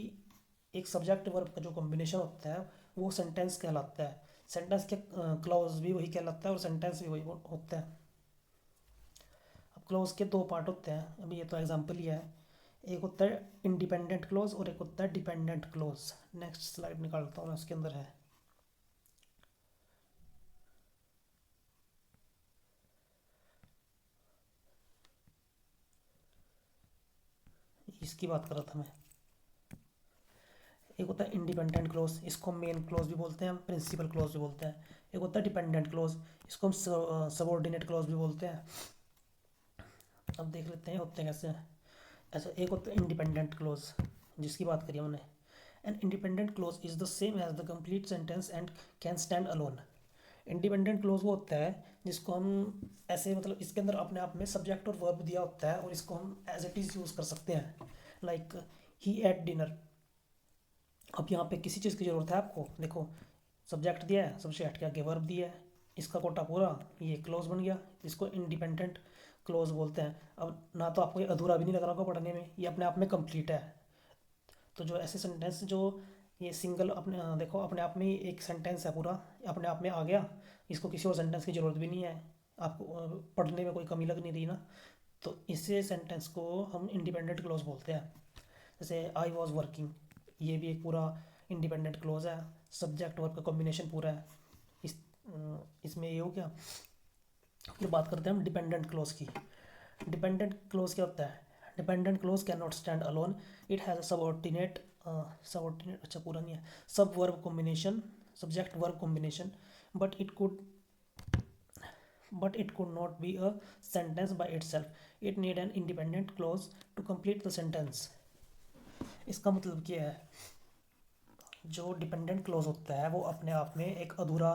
एक सब्जेक्ट वर्ब का जो कॉम्बिनेशन होता है वो सेंटेंस कहलाता है। सेंटेंस के क्लॉज भी वही कहलाता है और सेंटेंस भी वही होता है। अब क्लॉज के दो पार्ट होते हैं, अभी ये तो एग्जांपल ही है। एक होता है इंडिपेंडेंट क्लॉज और एक होता है डिपेंडेंट क्लॉज। नेक्स्ट स्लाइड निकालता हूँ मैं, उसके अंदर है, इसकी बात कर रहा था मैं। एक होता है इंडिपेंडेंट क्लोज, इसको मेन क्लोज भी बोलते हैं, हम प्रिंसिपल क्लोज भी बोलते हैं। एक होता है डिपेंडेंट क्लोज, इसको हम सबॉर्डिनेट क्लोज भी बोलते हैं। अब देख लेते हैं होते हैं कैसे। ऐसा एक होता है इंडिपेंडेंट क्लोज, जिसकी बात करी हमने। An independent clause is the same as the complete sentence and can stand alone. Independent clause वो होता है जिसको हम ऐसे मतलब इसके अंदर अपने आप में सब्जेक्ट और वर्ब दिया होता है, और इसको हम एज इट इज़ यूज़ कर सकते हैं। लाइक ही एट डिनर, अब यहाँ पे किसी चीज़ की ज़रूरत है आपको, देखो सब्जेक्ट दिया है, सब्जेक्ट के आगे वर्ब दिया है, इसका कोटा पूरा, ये क्लोज बन गया, इसको इंडिपेंडेंट क्लोज बोलते हैं। अब ना तो आपको ये अधूरा भी नहीं लग रहा होगा पढ़ने में, ये अपने आप में कंप्लीट है। तो जो ऐसे सेंटेंस जो ये सिंगल अपने देखो अपने आप में ही एक सेंटेंस है पूरा, अपने आप में आ गया, इसको किसी और सेंटेंस की ज़रूरत भी नहीं है, आपको पढ़ने में कोई कमी लग नहीं रही ना, तो इसे सेंटेंस को हम इंडिपेंडेंट क्लोज बोलते हैं। जैसे आई वॉज वर्किंग, ये भी एक पूरा इंडिपेंडेंट क्लोज है, सब्जेक्ट वर्ब का कॉम्बिनेशन पूरा है। इस इसमें ये हो गया। फिर बात करते हैं हम डिपेंडेंट क्लोज की। डिपेंडेंट क्लोज क्या होता है? Dependent clause can not stand alone, it has a subordinate अच्छा पूरा नहीं है, सब verb combination, subject verb combination, but it could but it could not be a sentence by itself. It need an independent clause to complete the sentence. इसका मतलब क्या है? जो डिपेंडेंट क्लॉज होता है वो अपने आप में एक अधूरा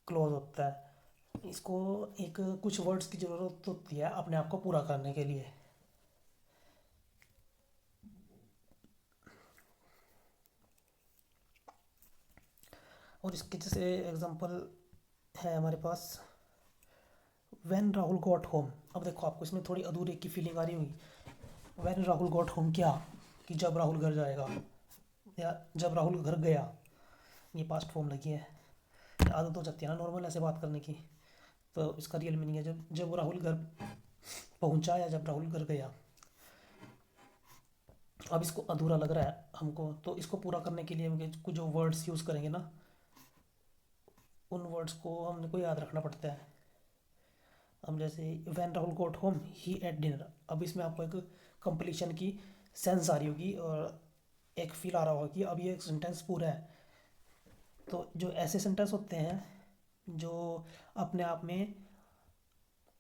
क्लॉज होता है। इसको एक कुछ वर्ड्स की ज़रूरत होती है अपने आप को पूरा करने के लिए। और इसके जैसे एग्जांपल है हमारे पास, व्हेन राहुल गॉट होम। अब देखो आपको इसमें थोड़ी अधूरे की फीलिंग आ रही होगी। व्हेन राहुल गॉट होम क्या, कि जब राहुल घर जाएगा या जब राहुल घर गया, ये पास्ट फॉर्म लगी है। आदत हो जाती है ना नॉर्मल ऐसे बात करने की, तो इसका रियल मीनिंग है जब जब राहुल घर पहुंचा या जब राहुल घर गया। अब इसको अधूरा लग रहा है हमको, तो इसको पूरा करने के लिए हम कुछ जो वर्ड्स यूज़ करेंगे ना, उन वर्ड्स को हमने को याद रखना पड़ता है। अब जैसे when Rahul got home he at dinner, अब इसमें आपको एक कंप्लीशन की सेंस आ रही होगी और एक फील आ रहा होगा कि अब ये एक सेंटेंस पूरा है। तो जो ऐसे सेंटेंस होते हैं जो अपने आप में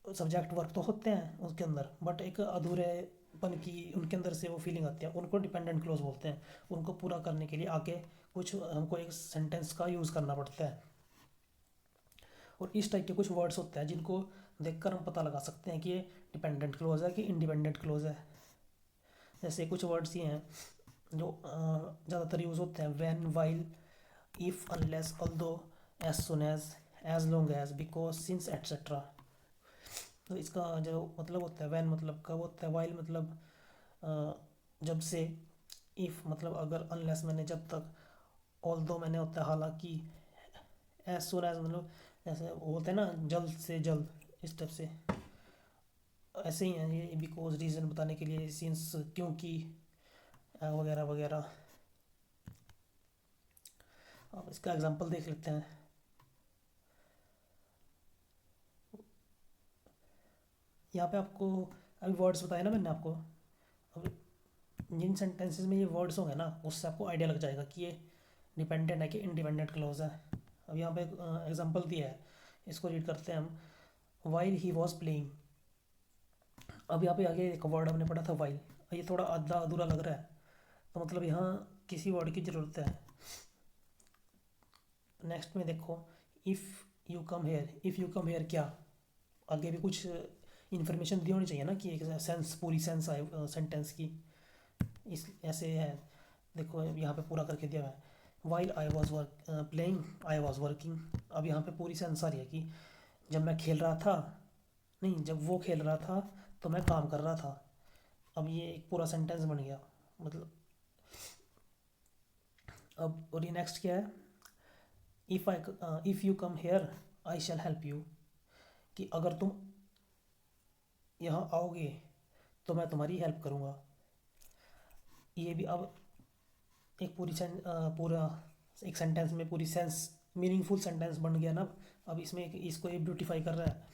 सब्जेक्ट वर्क तो होते हैं उसके अंदर, बट एक अधूरेपन की उनके अंदर से वो फीलिंग आती है, उनको डिपेंडेंट क्लोज बोलते हैं। उनको पूरा करने के लिए आगे कुछ हमको एक सेंटेंस का यूज़ करना पड़ता है। और इस टाइप के कुछ वर्ड्स होते हैं जिनको देखकर हम पता लगा सकते हैं कि ये डिपेंडेंट क्लोज है कि इंडिपेंडेंट क्लोज है। जैसे कुछ वर्ड्स ये हैं जो ज़्यादातर यूज़ होते हैं, when, while, if, unless, although, as soon as long as, because, since, etcetera. तो इसका जो मतलब होता है, व्हेन मतलब कब होता है, व्हाइल मतलब जब से, इफ़ मतलब अगर, अनलेस मैंने जब तक, ऑल्दो मैंने होता है हालांकि, एज सुन एज मतलब जैसे वो होता है ना जल्द से जल्द, इस टाइप से। ऐसे ही हैं ये, बिकॉज रीज़न बताने के लिए, सिंस क्योंकि, वगैरह वगैरह। अब इसका एग्जांपल देख लेते हैं। यहाँ पे आपको अभी वर्ड्स बताए ना मैंने आपको, अब जिन सेंटेंसेस में ये वर्ड्स होंगे ना उससे आपको आइडिया लग जाएगा कि ये डिपेंडेंट है कि इंडिपेंडेंट क्लोज है। अब यहाँ पे एग्जांपल दिया है, इसको रीड करते हैं हम। While he was playing. अब यहाँ पे आगे एक वर्ड हमने पढ़ा था वाइल, ये थोड़ा आधा अधूरा लग रहा है, तो मतलब यहाँ किसी वर्ड की ज़रूरत है। नेक्स्ट में देखो, if you come here, if you come here क्या, आगे भी कुछ इन्फॉर्मेशन दी होनी चाहिए ना कि एक सेंस, पूरी सेंस आए सेंटेंस की। इस ऐसे है, देखो यहाँ पे पूरा करके दिया हुआ है, while I was work playing I was working. अब यहाँ पे पूरी सेंस आ रही है कि जब मैं खेल रहा था, नहीं जब वो खेल रहा था तो मैं काम कर रहा था। अब ये एक पूरा सेंटेंस बन गया मतलब। अब और ये नेक्स्ट क्या है, if you come here I shell help you, कि अगर तुम यहाँ आओगे तो मैं तुम्हारी हेल्प करूँगा। ये भी अब एक पूरा एक सेंटेंस में पूरी सेंस, मीनिंगफुल सेंटेंस बन गया ना। अब इसमें इसको ये ब्यूटीफाई कर रहा है।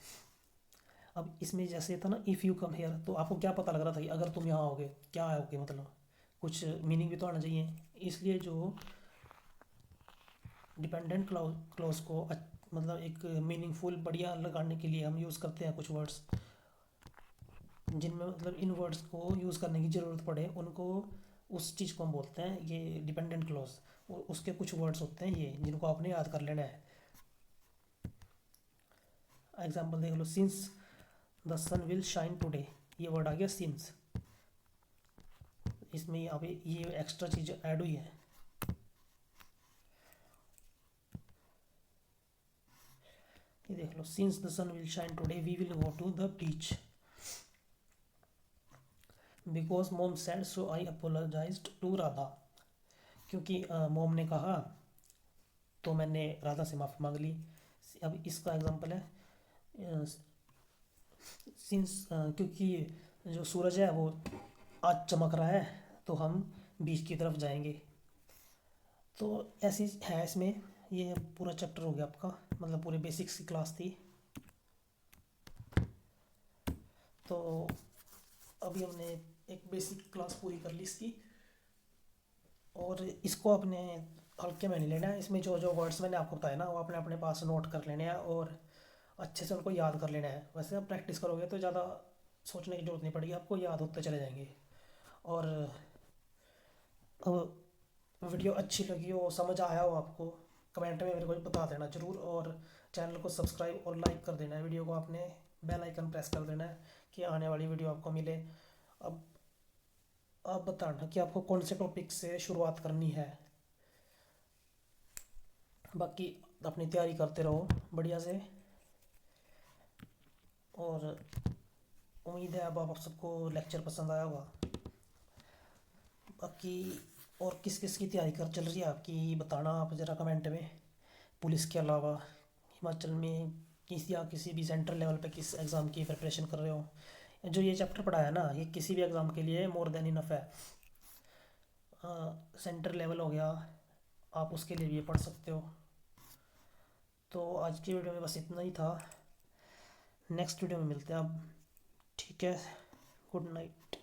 अब इसमें जैसे था ना इफ़ यू कम हेयर, तो आपको क्या पता लग रहा था कि अगर तुम यहाँ आओगे, क्या आओगे मतलब कुछ मीनिंग भी तो आना चाहिए। इसलिए जो डिपेंडेंट क्लॉज को मतलब एक मीनिंगफुल बढ़िया लगाने के लिए हम यूज़ करते हैं कुछ वर्ड्स, जिनमें मतलब इन वर्ड्स को यूज़ करने की ज़रूरत पड़े उनको, उस चीज़ को हम बोलते हैं ये डिपेंडेंट क्लॉज। उसके कुछ वर्ड्स होते हैं ये जिनको आपने याद कर लेना है। एग्जाम्पल देख लो, since the sun will shine today, ये वर्ड आ गया सिंस। इसमें यहाँ पे ये एक्स्ट्रा चीज़ ऐड हुई है। ये देख लो, since the sun will shine today we will go to the beach, because mom said so I apologized to Radha, क्योंकि मोम ने कहा तो मैंने राधा से माफ़ी मांग ली। अब इसका एग्जांपल है, सिंस क्योंकि जो सूरज है वो आज चमक रहा है तो हम बीच की तरफ जाएंगे। तो ऐसी है इसमें, ये पूरा चैप्टर हो गया आपका, मतलब पूरे बेसिक्स की क्लास थी। तो अभी हमने एक बेसिक क्लास पूरी कर ली इसकी, और इसको अपने हल्के में नहीं लेना है। इसमें जो जो वर्ड्स मैंने आपको बताया ना वो अपने अपने पास नोट कर लेने हैं, और अच्छे से उनको याद कर लेना है। वैसे आप प्रैक्टिस करोगे तो ज़्यादा सोचने की ज़रूरत नहीं पड़ेगी, आपको याद होते चले जाएंगे। और अब वीडियो अच्छी लगी हो, समझ आया हो आपको, कमेंट में मेरे को बता देना ज़रूर। और चैनल को सब्सक्राइब और लाइक कर देना है, वीडियो को आपने बेल आइकन प्रेस कर देना है कि आने वाली वीडियो आपको मिले। अब आप बताना कि आपको कौन से टॉपिक से शुरुआत करनी है। बाकी अपनी तैयारी करते रहो बढ़िया से। और उम्मीद है अब आप सबको लेक्चर पसंद आया होगा। बाकी और किस किस की तैयारी कर चल रही है आपकी, बताना आप ज़रा कमेंट में। पुलिस के अलावा हिमाचल में किसी या किसी भी सेंट्रल लेवल पे किस एग्ज़ाम की प्रिपरेशन कर रहे हो। जो ये चैप्टर पढ़ा है ना, ये किसी भी एग्ज़ाम के लिए मोर देन इनफ है। सेंटर लेवल हो गया, आप उसके लिए भी ये पढ़ सकते हो। तो आज की वीडियो में बस इतना ही था। नेक्स्ट वीडियो में मिलते हैं अब। ठीक है, गुड नाइट।